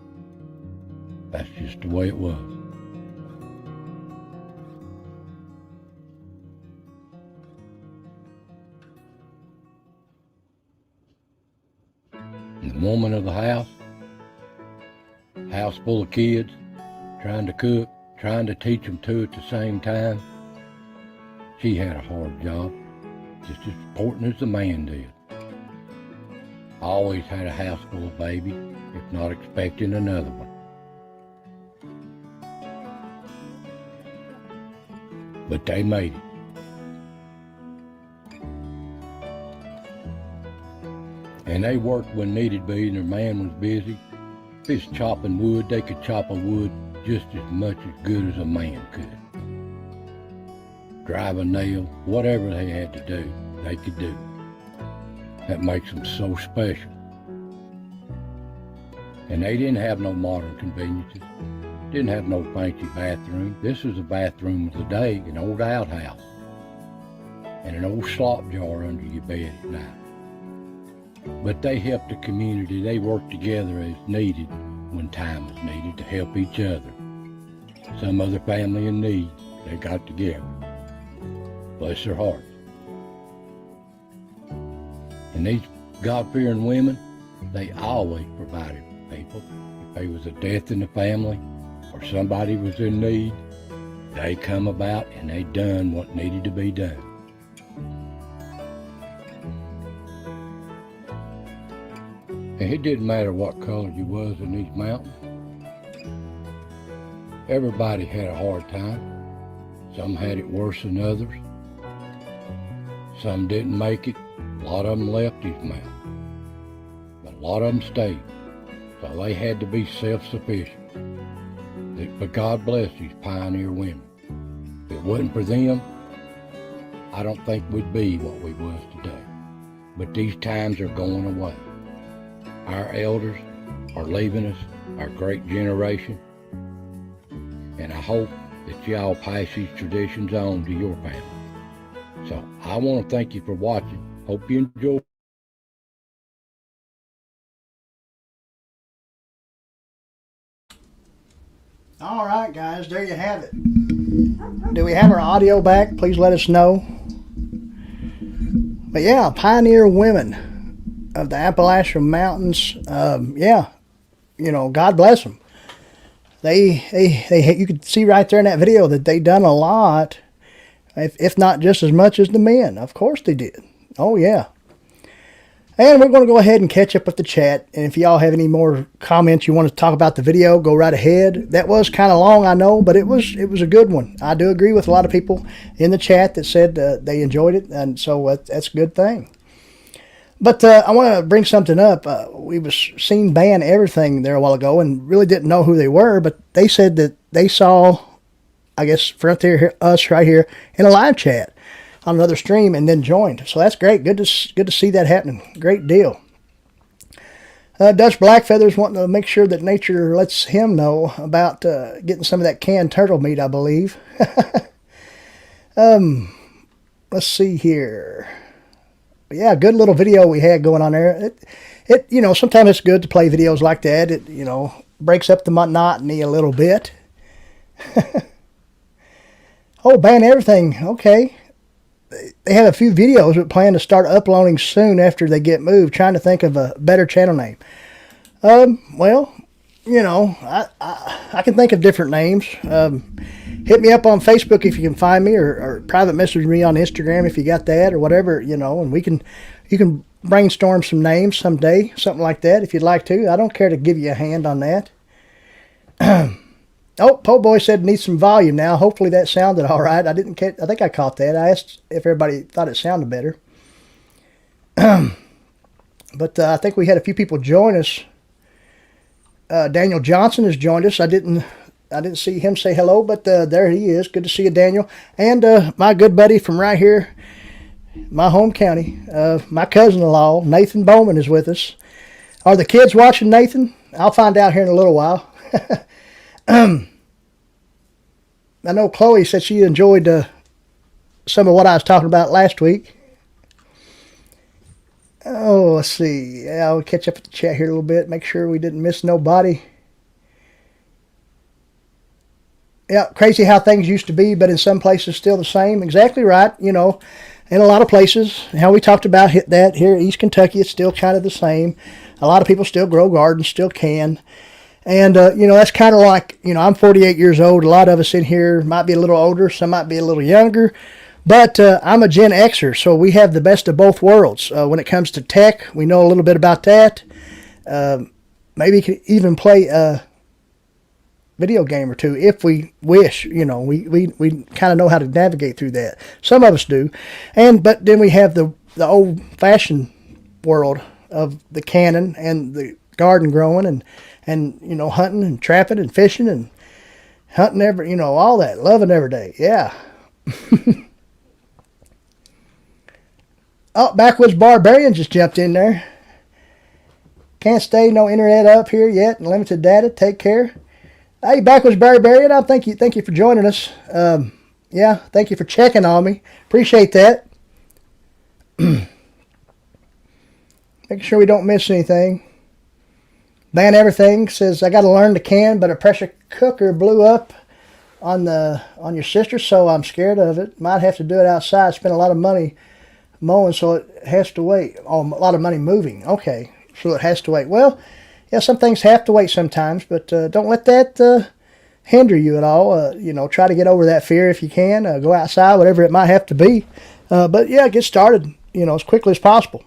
That's just the way it was. And the woman of the house full of kids, trying to cook, trying to teach them to at the same time. She had a hard job, just as important as the man did. Always had a house full of babies, if not expecting another one. But they made it. And they worked when needed be, and their man was busy. If it's chopping wood, they could chop a wood just as much as good as a man could. Drive a nail, whatever they had to do, they could do. That makes them so special. And they didn't have no modern conveniences. Didn't have no fancy bathroom. This was a bathroom of the day, an old outhouse, and an old slop jar under your bed at night. But they helped the community. They worked together as needed when time was needed to help each other. Some other family in need, they got together. Bless their hearts. And these God-fearing women, they always provided for people. If there was a death in the family or somebody was in need, they come about and they done what needed to be done. And it didn't matter what color you was in these mountains. Everybody had a hard time. Some had it worse than others. Some didn't make it. A lot of them left these mountains. But a lot of them stayed. So they had to be self-sufficient. But God bless these pioneer women. If it wasn't for them, I don't think we'd be what we was today. But these times are going away. Our elders are leaving us, our great generation, and I hope that y'all pass these traditions on to your family. So I want to thank you for watching. Hope you enjoy. All right, guys, there you have it. Do we have our audio back? Please let us know. But yeah, pioneer women of the Appalachian Mountains. Yeah, you know, God bless them. They you could see right there in that video that they done a lot, if not just as much as the men. Of course they did. Oh yeah. And we're going to go ahead and catch up with the chat. And if y'all have any more comments you want to talk about the video, go right ahead. That was kind of long, I know, but it was a good one. I do agree with a lot of people in the chat that said they enjoyed it, and so that's a good thing. But I want to bring something up. We was seen ban everything there a while ago and really didn't know who they were, but they said that they saw, I guess, front there, us right here in a live chat on another stream and then joined. So that's great. Good to see that happening. Great deal. Dutch Blackfeather's wanting to make sure that nature lets him know about getting some of that canned turtle meat, I believe. Let's see here. Yeah, good little video we had going on there. Sometimes it's good to play videos like that. It, breaks up the monotony a little bit. Oh, ban everything. Okay. They have a few videos but plan to start uploading soon after they get moved. Trying to think of a better channel name. Well, I can think of different names. Hit me up on Facebook if you can find me, or private message me on Instagram if you got that, or whatever, and you can brainstorm some names someday, something like that, if you'd like to. I don't care to give you a hand on that. Oh, Po Boy said needs some volume now. Hopefully that sounded all right. I think I caught that. I asked if everybody thought it sounded better. But I think we had a few people join us. Daniel Johnson has joined us. I didn't see him say hello, but there he is. Good to see you, Daniel. And my good buddy from right here, my home county, my cousin-in-law, Nathan Bowman, is with us. Are the kids watching, Nathan? I'll find out here in a little while. I know Chloe said she enjoyed some of what I was talking about last week. Oh, let's see. Yeah, I'll catch up with the chat here a little bit. Make sure we didn't miss nobody. Yeah, crazy how things used to be, but in some places still the same. Exactly right. In a lot of places, how we talked about that here in East Kentucky, it's still kind of the same. A lot of people still grow gardens, still can. And, that's kind of like, I'm 48 years old. A lot of us in here might be a little older. Some might be a little younger. But I'm a Gen Xer, so we have the best of both worlds. When it comes to tech, we know a little bit about that. Maybe can even play a video game or two if we wish. We kind of know how to navigate through that. Some of us do. But then we have the old-fashioned world of the cannon and the garden growing and hunting and trapping and fishing and hunting all that. Loving every day. Yeah. Oh, Backwoods Barbarian just jumped in there. Can't stay, no internet up here yet, and limited data. Take care. Hey, Backwoods Barbarian, I thank you for joining us. Yeah, thank you for checking on me. Appreciate that. Making sure we don't miss anything. Ban everything says I got to learn to can, but a pressure cooker blew up on your sister, so I'm scared of it. Might have to do it outside. Spend a lot of money mowing, so it has to wait. Oh, a lot of money moving. Okay, so it has to wait. Well, yeah, some things have to wait sometimes, but don't let that hinder you at all. Try to get over that fear if you can. Go outside, whatever it might have to be. But yeah, get started, as quickly as possible.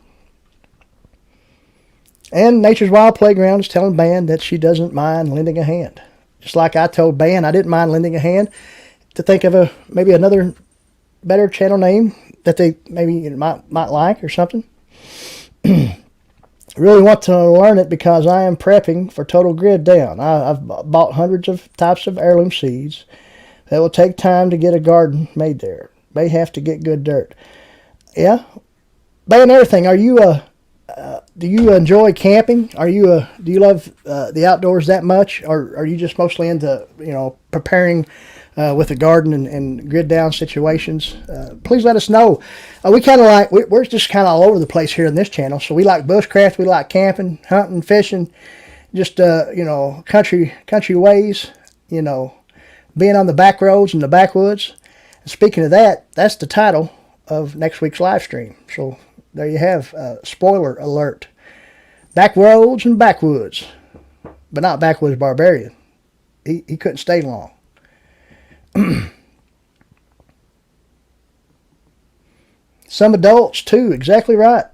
And Nature's Wild Playground is telling Ban that she doesn't mind lending a hand. Just like I told Ban I didn't mind lending a hand to think of maybe another better channel name that they maybe might like or something. Really want to learn it because I am prepping for total grid down. I've bought hundreds of types of heirloom seeds. That will take time to get a garden made there. May have to get good dirt. Yeah. Ban everything. Are you do you enjoy camping? Do you love the outdoors that much, or are you just mostly into preparing with a garden and grid down situations? Please let us know. We kind of we're just kind of all over the place here in this channel. So we like bushcraft, we like camping, hunting, fishing, just country ways. Being on the back roads and the backwoods. And speaking of that, that's the title of next week's live stream. So there you have, spoiler alert. Back roads and backwoods. But not Backwoods Barbarian. He couldn't stay long. Some adults too, exactly right.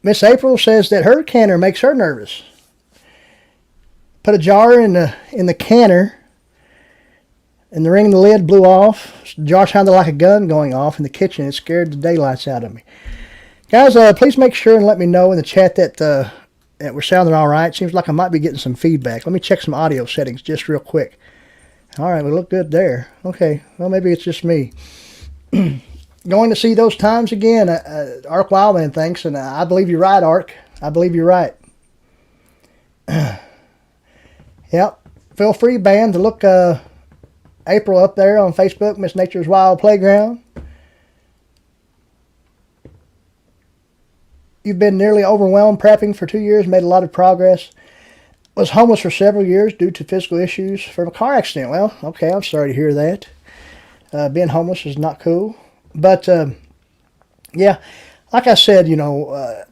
Miss April says that her canner makes her nervous. Put a jar in the canner, and the ring of the lid blew off. The jar sounded like a gun going off in the kitchen. It scared the daylights out of me. Guys, please make sure and let me know in the chat that we're sounding all right. Seems like I might be getting some feedback. Let me check some audio settings just real quick. All right, we look good there. Okay, well, maybe it's just me. going to see those times again, Ark Wildman thinks, and I believe you're right, Ark. I believe you're right. Yep. Feel free, band, to look April up there on Facebook, Miss Nature's Wild Playground. You've been nearly overwhelmed prepping for 2 years, made a lot of progress. Was homeless for several years due to physical issues from a car accident. Well, okay, I'm sorry to hear that. Being homeless is not cool. But, yeah, like I said,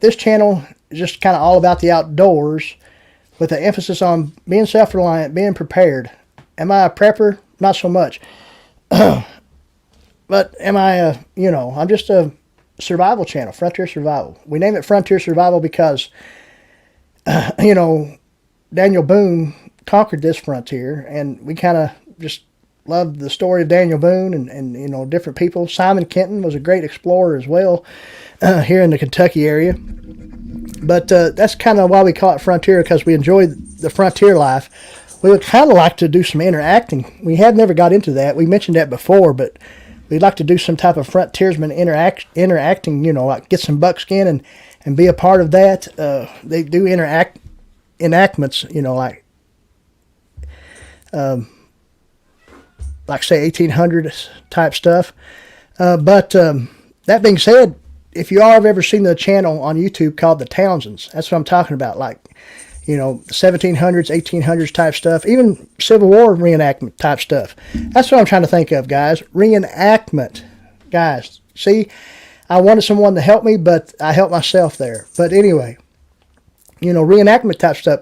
this channel is just kind of all about the outdoors with an emphasis on being self-reliant, being prepared. Am I a prepper? Not so much. But am I, I'm just a survival channel, Frontier Survival. We name it Frontier Survival because, Daniel Boone conquered this frontier, and we kind of just loved the story of Daniel Boone and different people. Simon Kenton was a great explorer as well here in the Kentucky area. But that's kind of why we call it Frontier, because we enjoy the frontier life. We would kind of like to do some interacting. We have never got into that. We mentioned that before, but we'd like to do some type of frontiersman interacting, like get some buckskin and be a part of that. They do enactments, like say 1800s type stuff. But that being said, if you all have ever seen the channel on YouTube called The Townsends, that's what I'm talking about. Like, 1700s, 1800s type stuff, even Civil War reenactment type stuff. That's what I'm trying to think of, guys. Reenactment. Guys, see, I wanted someone to help me, but I helped myself there. But anyway, reenactment type stuff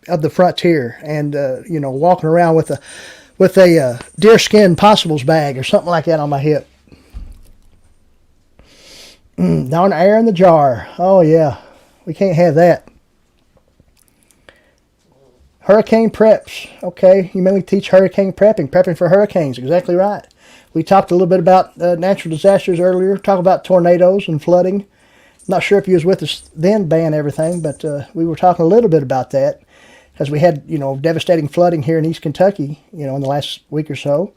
of the frontier, and walking around with a deerskin possibles bag or something like that on my hip. Down air in the jar. Oh yeah, we can't have that. Hurricane preps. Okay, you mainly teach hurricane prepping for hurricanes. Exactly right. We talked a little bit about natural disasters earlier. Talk about tornadoes and flooding. Not sure if you was with us then, ban everything, but we were talking a little bit about that because we had devastating flooding here in East Kentucky, in the last week or so.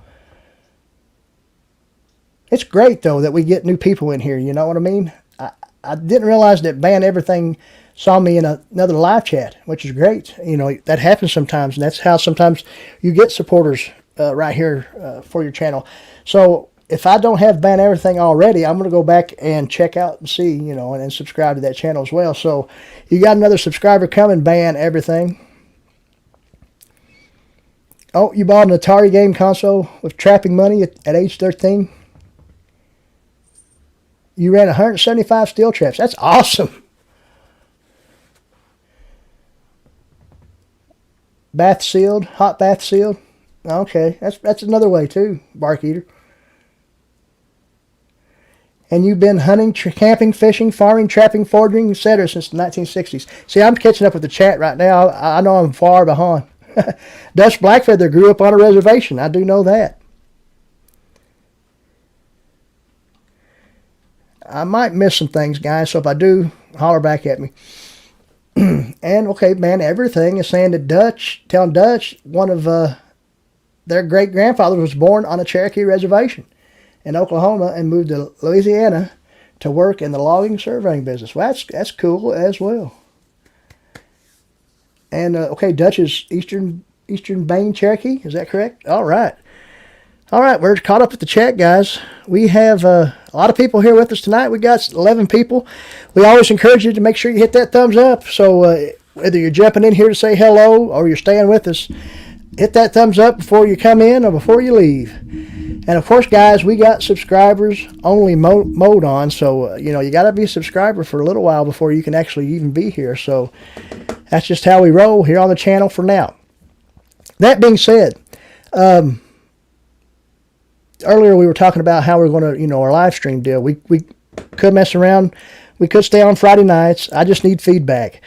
It's great though that we get new people in here. You know what I mean? I didn't realize that ban everything saw me in another live chat, which is great. That happens sometimes, and that's how sometimes you get supporters right here for your channel. So if I don't have ban everything already, I'm going to go back and check out and see, and subscribe to that channel as well. So you got another subscriber coming, ban everything. Oh, you bought an Atari game console with trapping money at age 13? You ran 175 steel traps. That's awesome. Bath sealed, hot bath sealed. Okay, that's another way too, Bark Eater. And you've been hunting, camping, fishing, farming, trapping, foraging, etc. since the 1960s. See, I'm catching up with the chat right now. I know I'm far behind. Dutch Blackfeather grew up on a reservation. I do know that. I might miss some things, guys, so if I do, holler back at me. And, okay, man, everything is saying that telling Dutch, one of their great-grandfather was born on a Cherokee reservation in Oklahoma and moved to Louisiana to work in the logging surveying business. Well, that's cool as well. And, okay, Dutch is Eastern Bane Cherokee. Is that correct? All right. All right, we're caught up with the chat, guys. We have a lot of people here with us tonight. We got 11 people. We always encourage you to make sure you hit that thumbs up. So whether you're jumping in here to say hello or you're staying with us, hit that thumbs up before you come in or before you leave. And, of course, guys, we got subscribers only mode on. So, you got to be a subscriber for a little while before you can actually even be here. So that's just how we roll here on the channel for now. That being said, earlier we were talking about how we're going to, our live stream deal. We could mess around. We could stay on Friday nights. I just need feedback.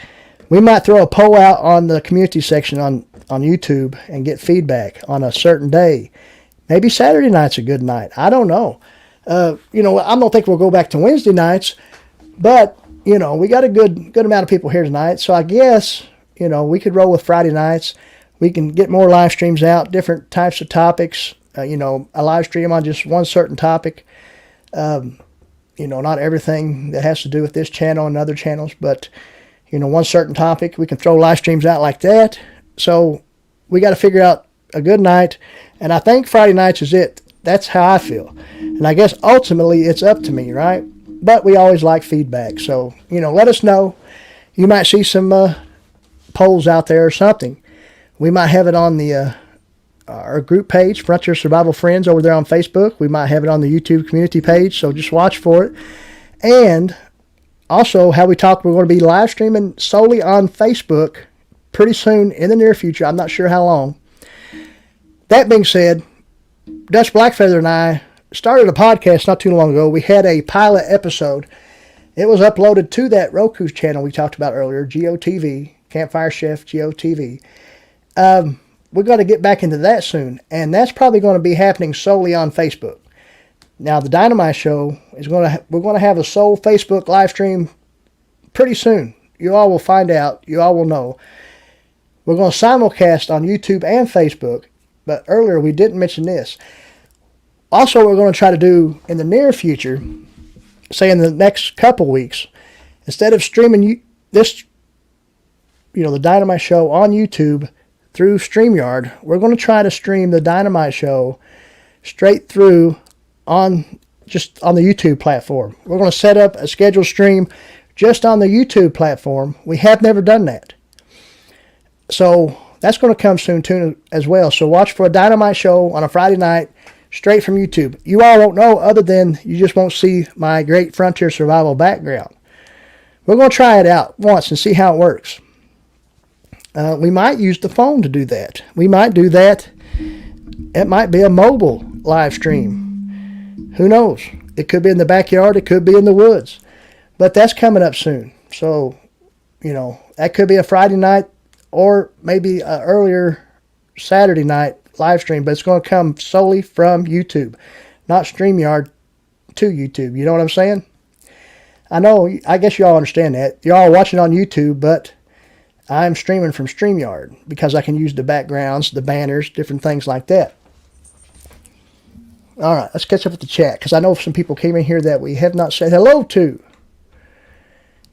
We might throw a poll out on the community section on YouTube and get feedback on a certain day. Maybe Saturday night's a good night. I don't know. I don't think we'll go back to Wednesday nights, but, we got a good amount of people here tonight. So I guess, we could roll with Friday nights. We can get more live streams out, different types of topics. A live stream on just one certain topic. not everything that has to do with this channel and other channels, but, one certain topic, we can throw live streams out like that. So we got to figure out a good night, and I think Friday nights is it. That's how I feel. And I guess ultimately it's up to me, right? But we always like feedback. So, let us know. You might see some polls out there or something. We might have it on the our group page, Frontier Survival Friends, over there on Facebook. We might have it on the YouTube community page, so just watch for it. And also, how we talked, we're going to be live streaming solely on Facebook pretty soon in the near future. I'm not sure how long. That being said, Dutch Blackfeather and I started a podcast not too long ago. We had a pilot episode. It was uploaded to that Roku channel we talked about earlier, GOTV, Campfire Chef GOTV. We're going to get back into that soon, and that's probably going to be happening solely on Facebook. Now, the Dynamite Show we're going to have a sole Facebook live stream pretty soon. You all will find out. You all will know. We're going to simulcast on YouTube and Facebook, but earlier we didn't mention this. Also, we're going to try to do in the near future, say in the next couple weeks, instead of streaming this, the Dynamite Show on YouTube through StreamYard, we're going to try to stream the Dynamite Show straight through just on the YouTube platform. We're going to set up a scheduled stream just on the YouTube platform. We have never done that. So that's going to come soon too as well. So watch for a Dynamite Show on a Friday night straight from YouTube. You all won't know other than you just won't see my great Frontier Survival background. We're going to try it out once and see how it works. We might use the phone to do that. We might do that. It might be a mobile live stream. Who knows? It could be in the backyard. It could be in the woods. But that's coming up soon. So, that could be a Friday night or maybe an earlier Saturday night live stream. But it's going to come solely from YouTube, not StreamYard to YouTube. You know what I'm saying? I guess you all understand that. You're all watching on YouTube, but I'm streaming from StreamYard because I can use the backgrounds, the banners, different things like that. All right, let's catch up with the chat because I know some people came in here that we have not said hello to.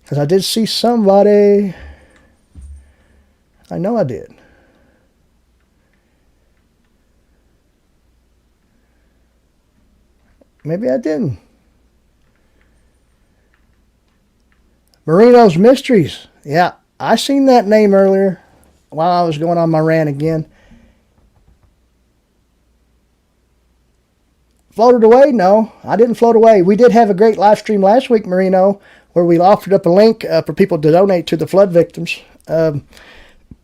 Because I did see somebody. I know I did. Maybe I didn't. Marino's Mysteries. Yeah, I seen that name earlier while I was going on my rant again. Floated away? No, I didn't float away. We did have a great live stream last week, Marino, where we offered up a link for people to donate to the flood victims.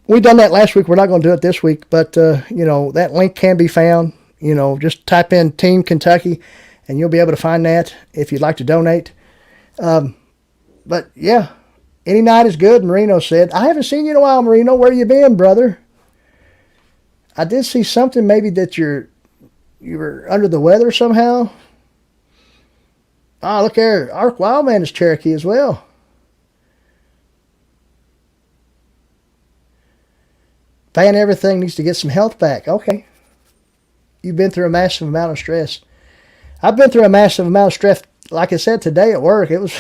We done that last week. We're not going to do it this week, but, that link can be found. Just type in Team Kentucky, and you'll be able to find that if you'd like to donate. But, yeah, any night is good, Marino said. I haven't seen you in a while, Marino. Where you been, brother? I did see something maybe that you were under the weather somehow. Oh, look there. Ark Wildman is Cherokee as well. Fan everything needs to get some health back. Okay. You've been through a massive amount of stress. I've been through a massive amount of stress. Like I said, today at work, it was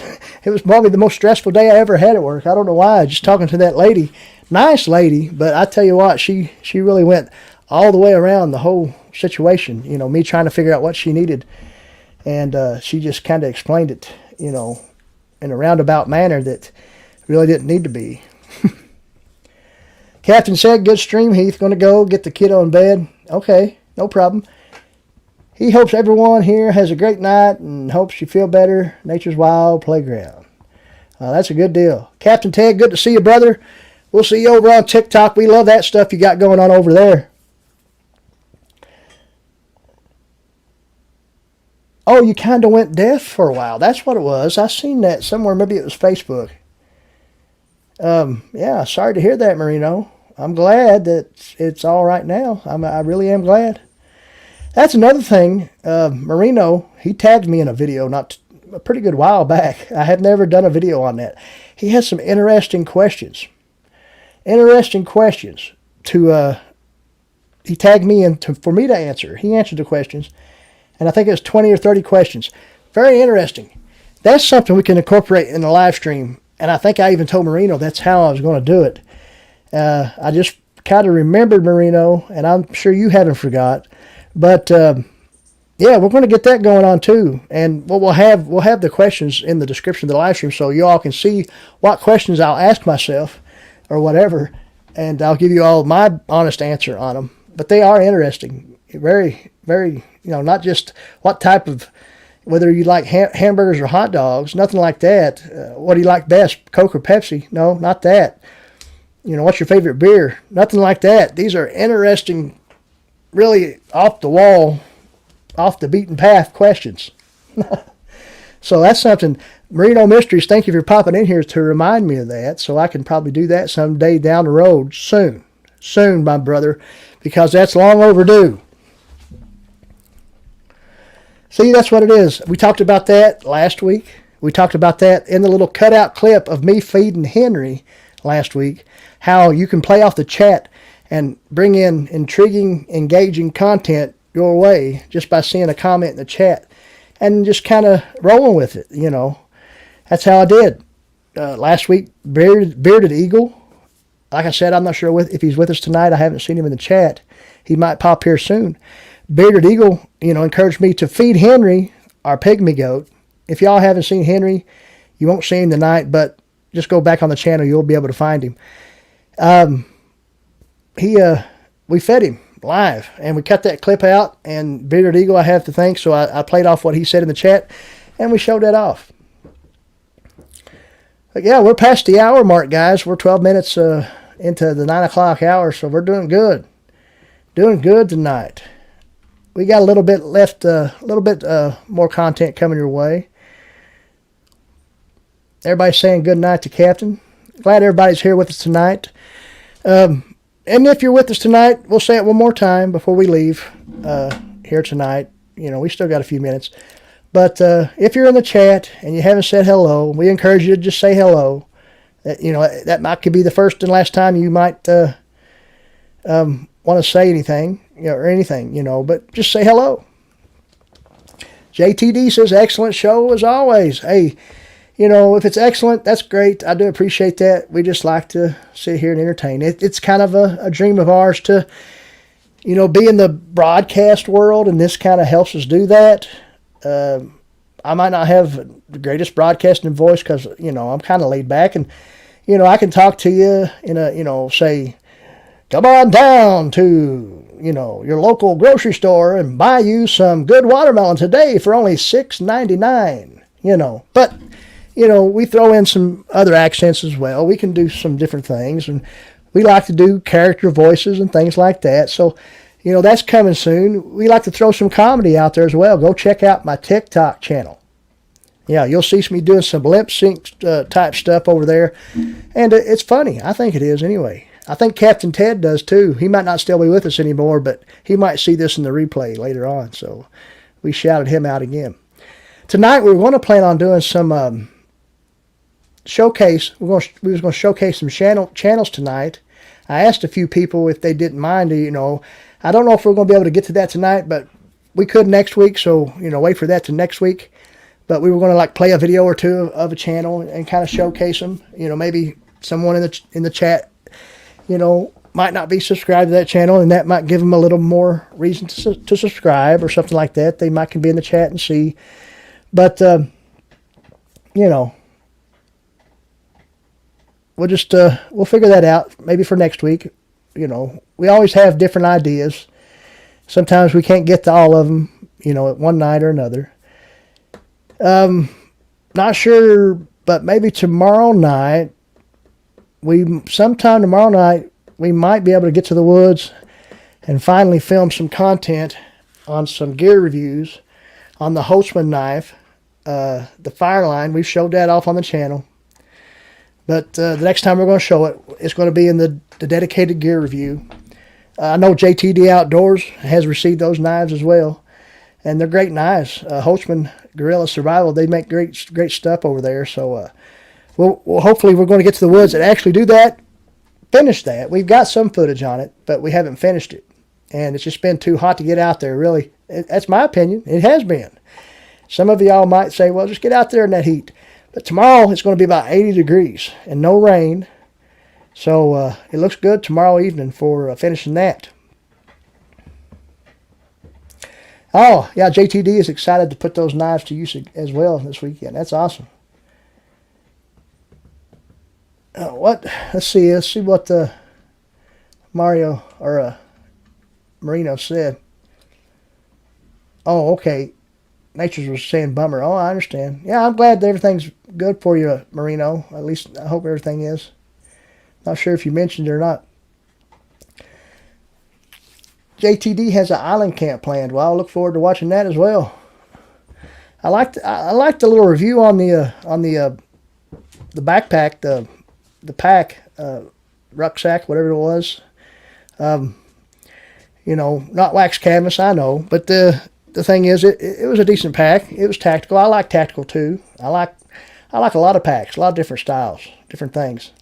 probably the most stressful day I ever had at work. I don't know why. Just talking to that lady. Nice lady, but I tell you what, she really went all the way around the whole situation. Me trying to figure out what she needed. And she just kind of explained it, in a roundabout manner that really didn't need to be. Captain said, good stream, Heath. Going to go get the kiddo in bed. Okay, no problem. He hopes everyone here has a great night and hopes you feel better. Nature's Wild Playground. That's a good deal. Captain Ted, good to see you, brother. We'll see you over on TikTok. We love that stuff you got going on over there. Oh, you kind of went deaf for a while. That's what it was. I seen that somewhere. Maybe it was Facebook. Yeah, sorry to hear that, Marino. I'm glad that it's all right now. I really am glad. That's another thing. Marino, he tagged me in a video a pretty good while back. I had never done a video on that. He had some interesting questions. He tagged me in for me to answer. He answered the questions. And I think it was 20 or 30 questions. Very interesting. that's something we can incorporate in the live stream. And I think I even told Marino that's how I was going to do it. I just kind of remembered, Marino, and I'm sure you haven't forgot. But yeah, we're going to get that going on too. And what we'll have the questions in the description of the live stream, so you all can see what questions I'll ask myself or whatever, and I'll give you all my honest answer on them. But they are interesting, very, very. Not just what type of, whether you like hamburgers or hot dogs, nothing like that. What do you like best, Coke or Pepsi? No, not that. What's your favorite beer? Nothing like that. These are interesting, really off the wall, off the beaten path questions. So that's something. Marino Mysteries, thank you for popping in here to remind me of that, so I can probably do that someday down the road soon. Soon, my brother, because that's long overdue. See, that's what it is. We talked about that last week. We talked about that in the little cutout clip of me feeding Henry last week, how you can play off the chat and bring in intriguing, engaging content your way just by seeing a comment in the chat and just kind of rolling with it, That's how I did. Last week, Bearded Eagle. Like I said, I'm not sure if he's with us tonight. I haven't seen him in the chat. He might pop here soon. Bearded Eagle, encouraged me to feed Henry, our pygmy goat. If y'all haven't seen Henry, you won't see him tonight, but just go back on the channel. You'll be able to find him. We fed him live, and we cut that clip out, and Bearded Eagle I have to thank, so I played off what he said in the chat, and we showed that off. But yeah, we're past the hour mark, guys. We're 12 minutes into the 9 o'clock hour, so we're doing good. Doing good tonight. We got a little bit left, a little bit more content coming your way. Everybody's saying good night to Captain. Glad everybody's here with us tonight. And if you're with us tonight, we'll say it one more time before we leave here tonight. We still got a few minutes. But if you're in the chat and you haven't said hello, we encourage you to just say hello. That could be the first and last time you might want to say anything, or anything, but just say hello. JTD says, excellent show as always. Hey, if it's excellent, that's great. I do appreciate that. We just like to sit here and entertain. It's kind of a dream of ours to, be in the broadcast world, and this kind of helps us do that. I might not have the greatest broadcasting voice because, I'm kind of laid back, and, I can talk to you in a, say, come on down to, your local grocery store and buy you some good watermelon today for only $6.99, But, we throw in some other accents as well. We can do some different things, and we like to do character voices and things like that. So, that's coming soon. We like to throw some comedy out there as well. Go check out my TikTok channel. Yeah, you'll see me doing some lip sync type stuff over there. And it's funny. I think it is anyway. I think Captain Ted does too. He might not still be with us anymore, but he might see this in the replay later on. So we shouted him out again. Tonight we're going to plan on doing some showcase. We was going to showcase some channels tonight. I asked a few people if they didn't mind. I don't know if we're going to be able to get to that tonight, but we could next week. So wait for that to next week. But we were going to play a video or two of a channel and kind of showcase them. Maybe someone in the chat, might not be subscribed to that channel, and that might give them a little more reason to subscribe or something like that. They might can be in the chat and see. But we'll just we'll figure that out maybe for next week. We always have different ideas. Sometimes we can't get to all of them, at one night or another. Not sure, but maybe tomorrow night, sometime tomorrow night, we might be able to get to the woods and finally film some content on some gear reviews on the Holtzman knife, the Fireline. We've showed that off on the channel. But the next time we're going to show it, it's going to be in the dedicated gear review. I know JTD Outdoors has received those knives as well. And they're great knives. Holtzman Guerrilla Survival, they make great stuff over there. So well, hopefully we're going to get to the woods and actually do that, finish that. We've got some footage on it, but we haven't finished it. And it's just been too hot to get out there, really. That's my opinion. It has been. Some of y'all might say, well, just get out there in that heat. But tomorrow it's going to be about 80 degrees and no rain. So it looks good tomorrow evening for finishing that. Oh, yeah, JTD is excited to put those knives to use as well this weekend. That's awesome. Let's see what Mario or Marino said. Oh, okay. Nature's was saying bummer. Oh, I understand. Yeah, I'm glad that everything's good for you, Marino. At least I hope everything is. Not sure if you mentioned it or not. JTD has an island camp planned. Well, I'll look forward to watching that as well. I liked the little review on the backpack, the pack, rucksack, whatever it was. Not wax canvas, I know, but the thing is, it was a decent pack. It was tactical. I like tactical too. I like a lot of packs, a lot of different styles, different things.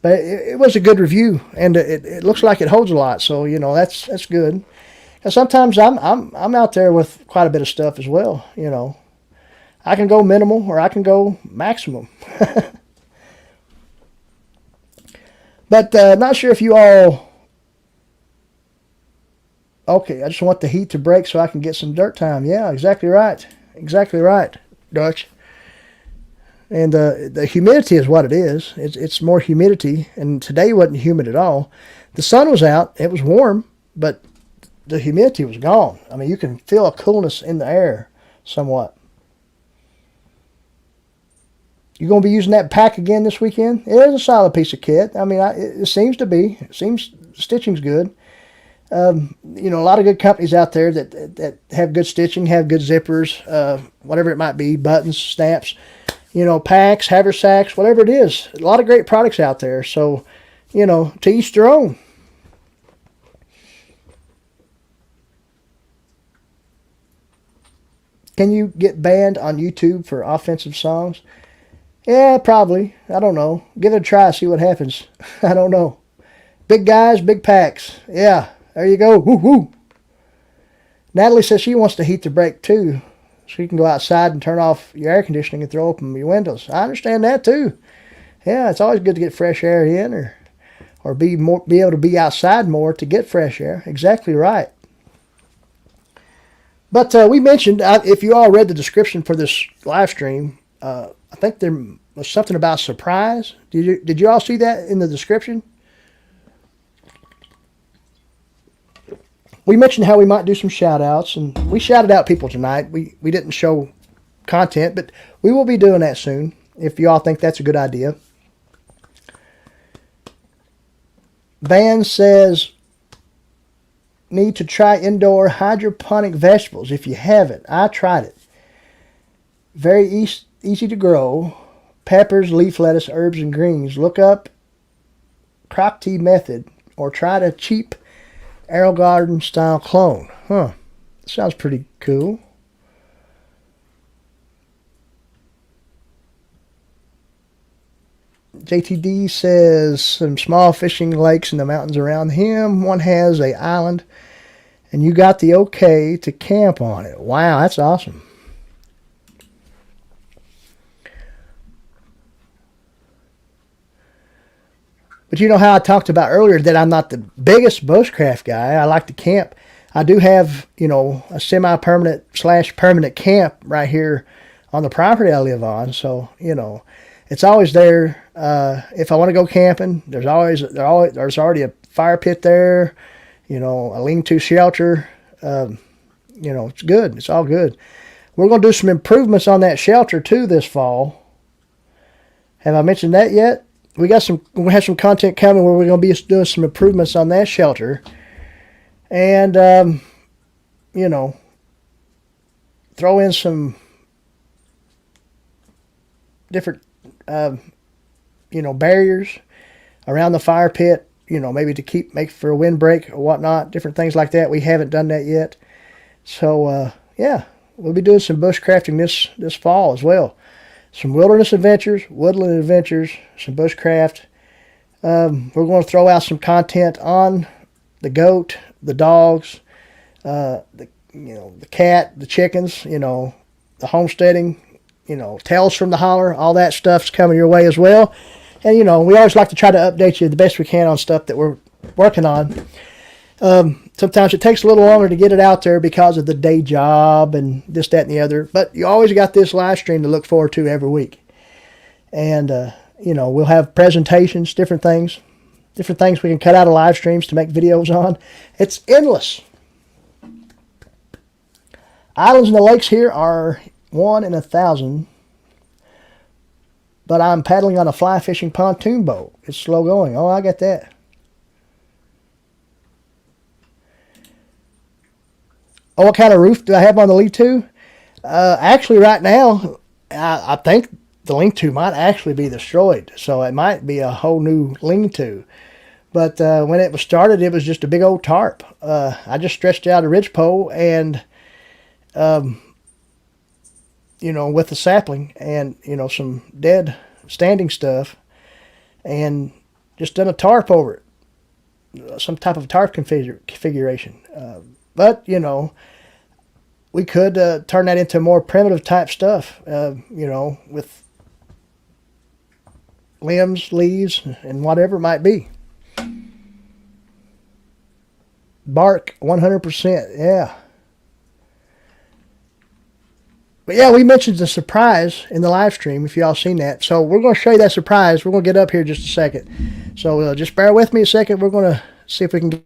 But it was a good review, and it looks like it holds a lot. So that's good. And sometimes I'm out there with quite a bit of stuff as well. I can go minimal or I can go maximum. But not sure if you all. Okay, I just want the heat to break so I can get some dirt time. Yeah, exactly right. Exactly right, Dutch. And the humidity is what it is. It's more humidity. And today wasn't humid at all. The sun was out. It was warm, but the humidity was gone. I mean, you can feel a coolness in the air somewhat. You going to be using that pack again this weekend? It is a solid piece of kit. I mean, it seems to be. It seems stitching's good. A lot of good companies out there that have good stitching, have good zippers, whatever it might be, buttons, snaps. Packs, haversacks, whatever it is. A lot of great products out there. So, to each their own. Can you get banned on YouTube for offensive songs? Yeah, probably. I don't know. Give it a try, see what happens. I don't know. Big guys, big packs. Yeah, there you go. Woo woo. Natalie says she wants to heat the brake too. So you can go outside and turn off your air conditioning and throw open your windows. I understand that too. Yeah, it's always good to get fresh air in or be able to be outside more to get fresh air. Exactly right. But we mentioned, if you all read the description for this live stream, I think there was something about surprise. Did you all see that in the description? We mentioned how we might do some shout-outs, and we shouted out people tonight. We didn't show content, but we will be doing that soon, if you all think that's a good idea. Van says, need to try indoor hydroponic vegetables. If you haven't, I tried it. Very easy to grow. Peppers, leaf lettuce, herbs, and greens. Look up crock tea method, or try the cheap Arrow Garden style clone. Sounds pretty cool. JTD says some small fishing lakes in the mountains around him. One has an island, and you got the okay to camp on it. Wow, that's awesome. But you know how I talked about earlier that I'm not the biggest bushcraft guy. I like to camp. I do have, a semi-permanent / permanent camp right here on the property I live on. So, it's always there. If I want to go camping, there's already a fire pit there, a lean-to shelter. It's good. It's all good. We're going to do some improvements on that shelter too this fall. Have I mentioned that yet? We have some content coming where we're going to be doing some improvements on that shelter. And, throw in some different, barriers around the fire pit, maybe to make for a windbreak or whatnot, different things like that. We haven't done that yet. So, we'll be doing some bushcrafting this fall as well. Some wilderness adventures, woodland adventures, some bushcraft. We're going to throw out some content on the goat, the dogs, the the cat, the chickens, the homesteading, tales from the holler, all that stuff's coming your way as well. And, we always like to try to update you the best we can on stuff that we're working on. Sometimes it takes a little longer to get it out there because of the day job and this, that, and the other. But you always got this live stream to look forward to every week. And, we'll have presentations, different things we can cut out of live streams to make videos on. It's endless. Islands and the lakes here are 1 in 1,000. But I'm paddling on a fly fishing pontoon boat. It's slow going. Oh, I get that. Oh, what kind of roof do I have on the lean-to? Actually, right now, I think the lean-to might actually be destroyed. So it might be a whole new lean-to. But when it was started, it was just a big old tarp. I just stretched out a ridgepole and, with the sapling and, some dead standing stuff and just done a tarp over it. Some type of tarp configuration. But, we could turn that into more primitive type stuff, with limbs, leaves, and whatever it might be. Bark, 100%, yeah. But yeah, we mentioned the surprise in the live stream, if y'all seen that. So we're going to show you that surprise. We're going to get up here just a second. So just bear with me a second. We're going to see if we can get...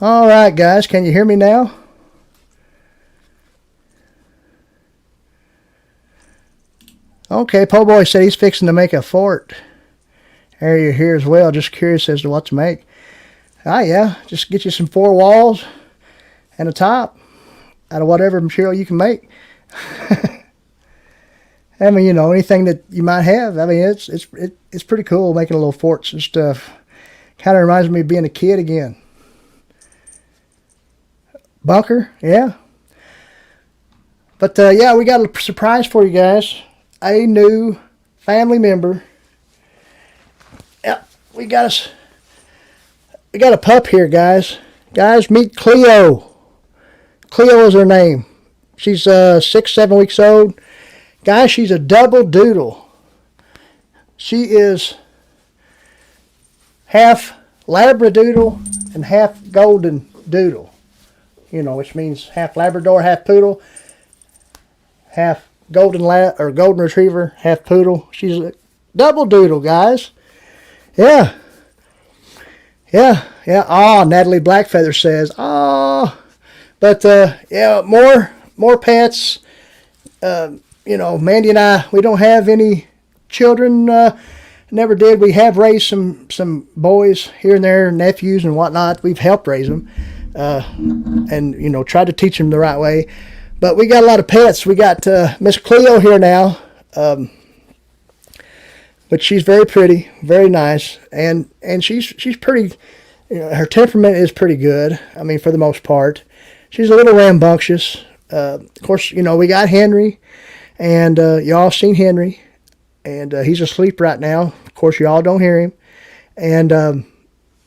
All right, guys, can you hear me now? Okay, Po Boy said he's fixing to make a fort area here as well. Just curious as to what to make. Ah, yeah, just get you some 4 walls and a top out of whatever material you can make. I mean, anything that you might have. I mean, it's pretty cool making little forts and stuff. Kind of reminds me of being a kid again. Bunker, yeah. But yeah, we got a surprise for you guys. A new family member. Yeah, we got a pup here, guys. Guys, meet Cleo. Cleo is her name. She's 6-7 weeks old. Guys, she's a double doodle. She is half Labradoodle and half Golden Doodle. Which means half Labrador, half Poodle, half Golden Retriever, half Poodle. She's a double doodle, guys. Yeah. Oh, Natalie Blackfeather says, oh. But, yeah, more pets. Mandy and I, we don't have any children. Never did. We have raised some boys here and there, nephews and whatnot. We've helped raise them. And try to teach them the right way. But we got a lot of pets. We got Miss Cleo here now, but she's very pretty, very nice, and she's pretty. Her temperament is pretty good. I mean, for the most part, she's a little rambunctious. Of course, we got Henry, and y'all seen Henry, and he's asleep right now. Of course, y'all don't hear him, and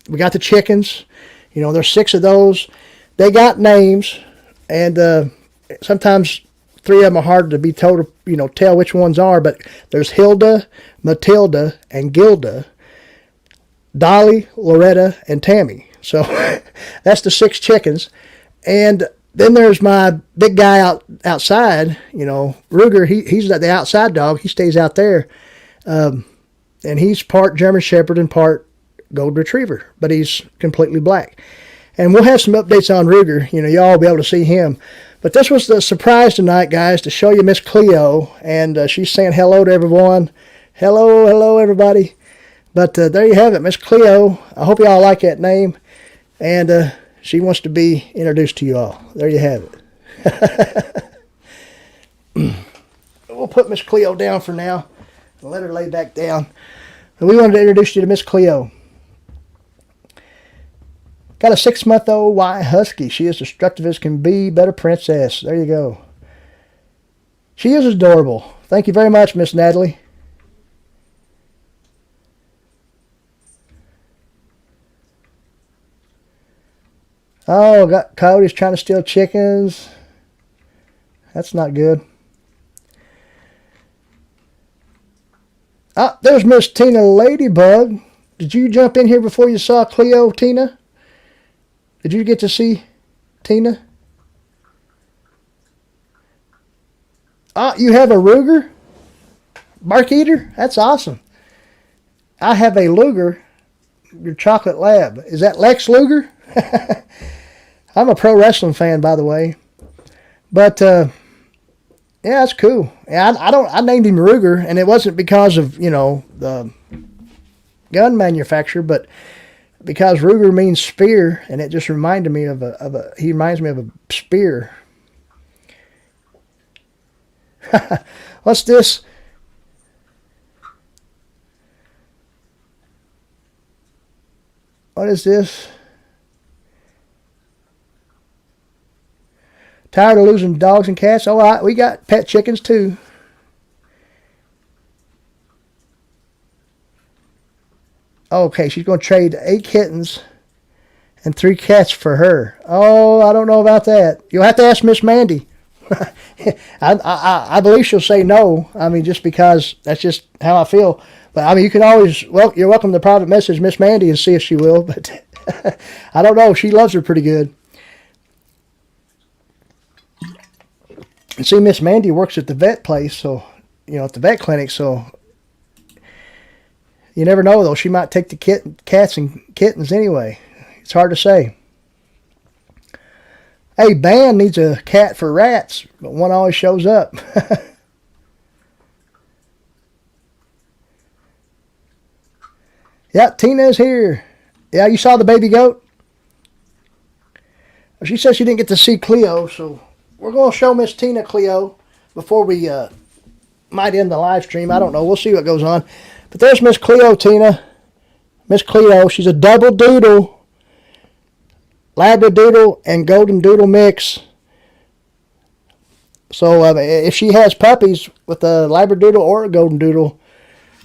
we got the chickens. There's 6 of those. They got names, and sometimes 3 of them are hard to be told to, tell which ones are, but there's Hilda, Matilda, and Gilda, Dolly, Loretta, and Tammy. So that's the 6 chickens. And then there's my big guy outside, Ruger. He's the outside dog. He stays out there. And he's part German Shepherd and part Golden Retriever, but he's completely black. And we'll have some updates on Ruger. Y'all will be able to see him. But this was the surprise tonight, guys, to show you Miss Cleo. And she's saying hello to everyone. Hello, everybody. But there you have it, Miss Cleo. I hope you all like that name. And she wants to be introduced to you all. There you have it. We'll put Miss Cleo down for now and let her lay back down. And we wanted to introduce you to Miss Cleo. Got a 6-month-old white husky. She is destructive as can be, but a princess. There you go. She is adorable. Thank you very much, Miss Natalie. Oh, got Cody's trying to steal chickens. That's not good. Ah, there's Miss Tina Ladybug. Did you jump in here before you saw Cleo, Tina? Did you get to see Tina? Ah, you have a Ruger? Bark Eater? That's awesome. I have a Luger, your chocolate lab. Is that Lex Luger? I'm a pro wrestling fan, by the way. But, yeah, that's cool. Yeah, I named him Ruger, and it wasn't because of, the gun manufacturer, but because Ruger means spear, and it just reminded me he reminds me of a spear. What's this? What is this? Tired of losing dogs and cats? Oh, we got pet chickens too. Okay, she's going to trade 8 kittens and 3 cats for her. Oh, I don't know about that. You'll have to ask Miss Mandy. I believe she'll say no. I mean, just because that's just how I feel. But I mean, you can always, you're welcome to private message Miss Mandy and see if she will. But I don't know. She loves her pretty good. And see, Miss Mandy works at the vet place, so, at the vet clinic, so you never know, though. She might take the cats and kittens anyway. It's hard to say. Hey, Ban needs a cat for rats, but one always shows up. Yeah, Tina's here. Yeah, you saw the baby goat? She said she didn't get to see Cleo, so we're going to show Miss Tina Cleo before we might end the live stream. I don't know. We'll see what goes on. But there's Miss Cleo, Tina. Miss Cleo. She's a double doodle. Labradoodle and golden doodle mix. So if she has puppies with a Labradoodle or a golden doodle,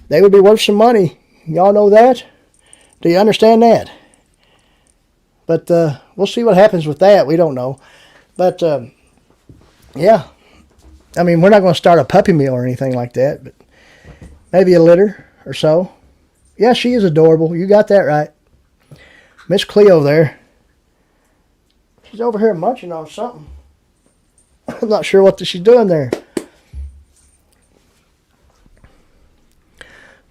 they would be worth some money. Y'all know that? Do you understand that? But we'll see what happens with that. We don't know. But yeah, I mean, we're not going to start a puppy mill or anything like that, but maybe a litter or so. Yeah, she is adorable. You got that right. Miss Cleo there. She's over here munching on something. I'm not sure what she's doing there.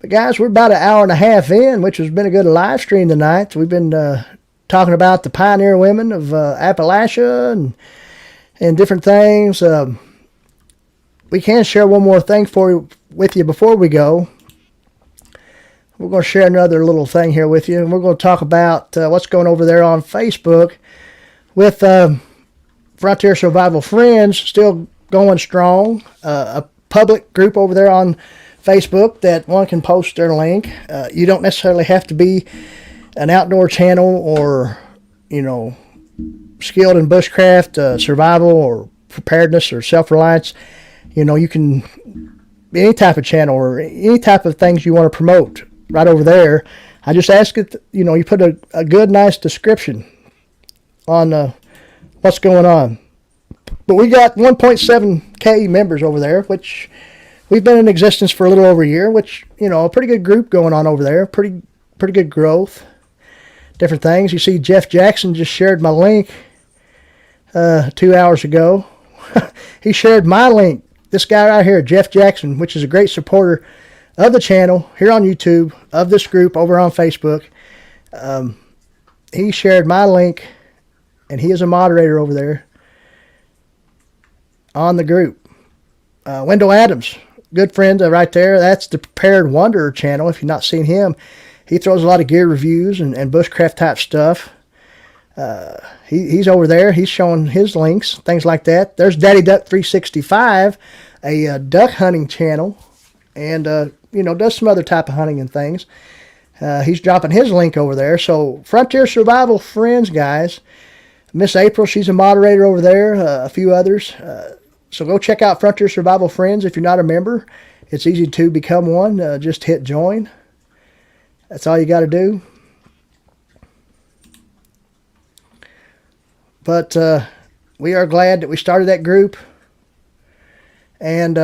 But guys, we're about 1.5 hours in, which has been a good live stream tonight. We've been talking about the pioneer women of Appalachia and different things. We can share one more thing with you before we go. We're going to share another little thing here with you, and we're going to talk about what's going over there on Facebook with Frontier Survival Friends still going strong. A public group over there on Facebook that one can post their link. You don't necessarily have to be an outdoor channel or, skilled in bushcraft, survival or preparedness or self-reliance. You can be any type of channel or any type of things you want to promote right over there. I just ask it, you put a good, nice description on what's going on. But we got 1.7K members over there, which we've been in existence for a little over a year, which, a pretty good group going on over there. Pretty good growth. Different things. You see Jeff Jackson just shared my link 2 hours ago. He shared my link. This guy right here, Jeff Jackson, which is a great supporter of the channel here on YouTube, of this group over on Facebook. He shared my link, and he is a moderator over there. on the group. Wendell Adams, good friend right there. That's the Prepared Wanderer channel. If you've not seen him, he throws a lot of gear reviews and bushcraft type stuff. He's over there. He's showing his links, things like that. There's Daddy Duck 365, a duck hunting channel, and does some other type of hunting and things. He's dropping his link over there. So Frontier Survival Friends, guys. Miss April, she's a moderator over there. A few others. So go check out Frontier Survival Friends if you're not a member. It's easy to become one. Just hit join. That's all you got to do. But we are glad that we started that group. And,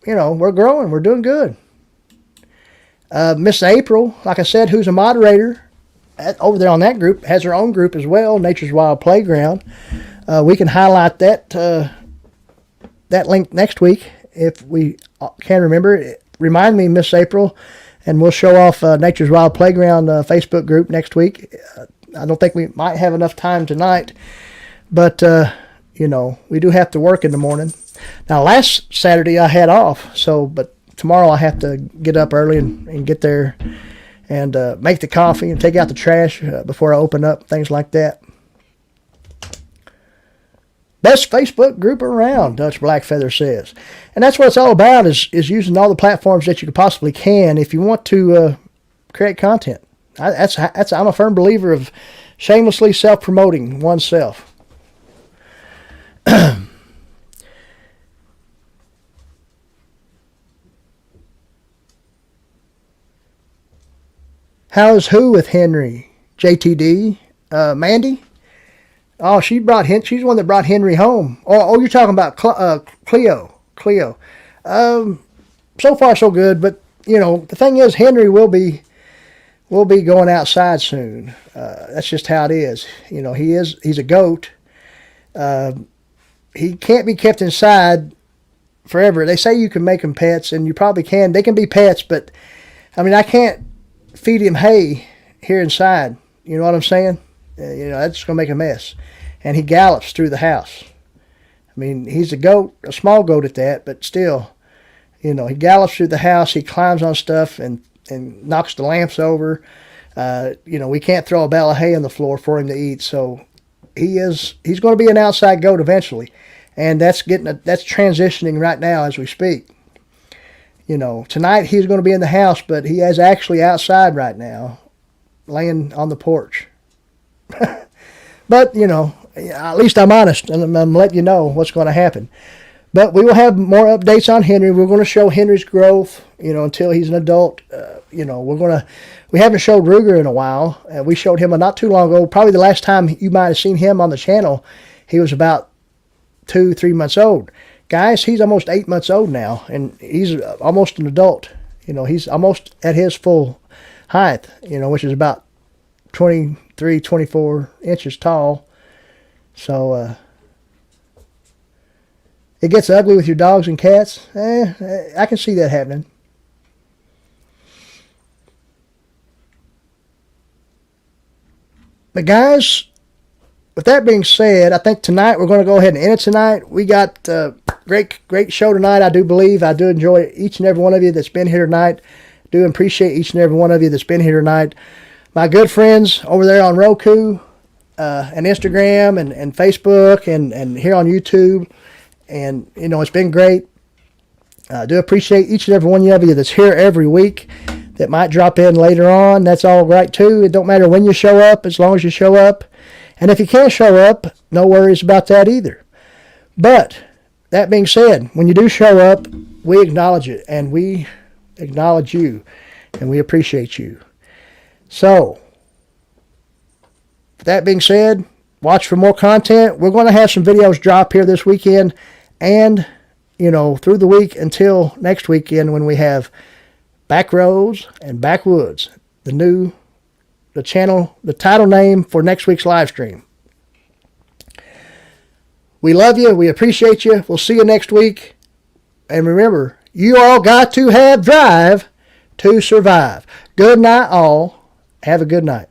we're growing. We're doing good. Miss April, like I said, who's a moderator over there on that group, has her own group as well, Nature's Wild Playground. We can highlight that link next week if we can remember. Remind me, Miss April, and we'll show off Nature's Wild Playground Facebook group next week. I don't think we might have enough time tonight, but, we do have to work in the morning. Now, last Saturday I had off, but tomorrow I have to get up early and get there and make the coffee and take out the trash before I open up, things like that. Best Facebook group around, Dutch Blackfeather says. And that's what it's all about, is using all the platforms that you possibly can if you want to create content. I'm a firm believer of shamelessly self-promoting oneself. How's who with Henry? JTD? Mandy? Oh, she's the one that brought Henry home. Oh, you're talking about Cleo. So far so good, but the thing is, Henry will be going outside soon. That's just how it is. He's a goat. He can't be kept inside forever. They say you can make them pets, and you probably can. They can be pets, but I can't feed him hay here inside. You know what I'm saying? That's going to make a mess. And he gallops through the house. He's a goat, a small goat at that, but still, he gallops through the house. He climbs on stuff and knocks the lamps over. We can't throw a bale of hay on the floor for him to eat. So he's going to be an outside goat eventually. And that's transitioning right now as we speak. Tonight he's going to be in the house, but he is actually outside right now, laying on the porch. But, at least I'm honest, and I'm letting you know what's going to happen. But we will have more updates on Henry. We're going to show Henry's growth, until he's an adult. We haven't showed Ruger in a while. We showed him not too long ago. Probably the last time you might have seen him on the channel, he was about 2-3 months old. Guys, he's almost 8 months old now, and he's almost an adult. He's almost at his full height, which is about 23, 24 inches tall. So, it gets ugly with your dogs and cats. I can see that happening. But guys, with that being said, I think tonight we're going to go ahead and end it tonight. We got a great show tonight, I do believe. I do enjoy each and every one of you that's been here tonight. Do appreciate each and every one of you that's been here tonight. My good friends over there on Roku and Instagram and Facebook and here on YouTube. And, it's been great. I do appreciate each and every one of you that's here every week that might drop in later on. That's all right, too. It don't matter when you show up, as long as you show up. And if you can't show up, no worries about that either. But that being said, when you do show up, we acknowledge it, and we acknowledge you, and we appreciate you. So, with that being said, watch for more content. We're going to have some videos drop here this weekend and, through the week until next weekend when we have Back Roads and Backwoods, the channel, the title name for next week's live stream. We love you. We appreciate you. We'll see you next week. And remember, you all got to have drive to survive. Good night, all. Have a good night.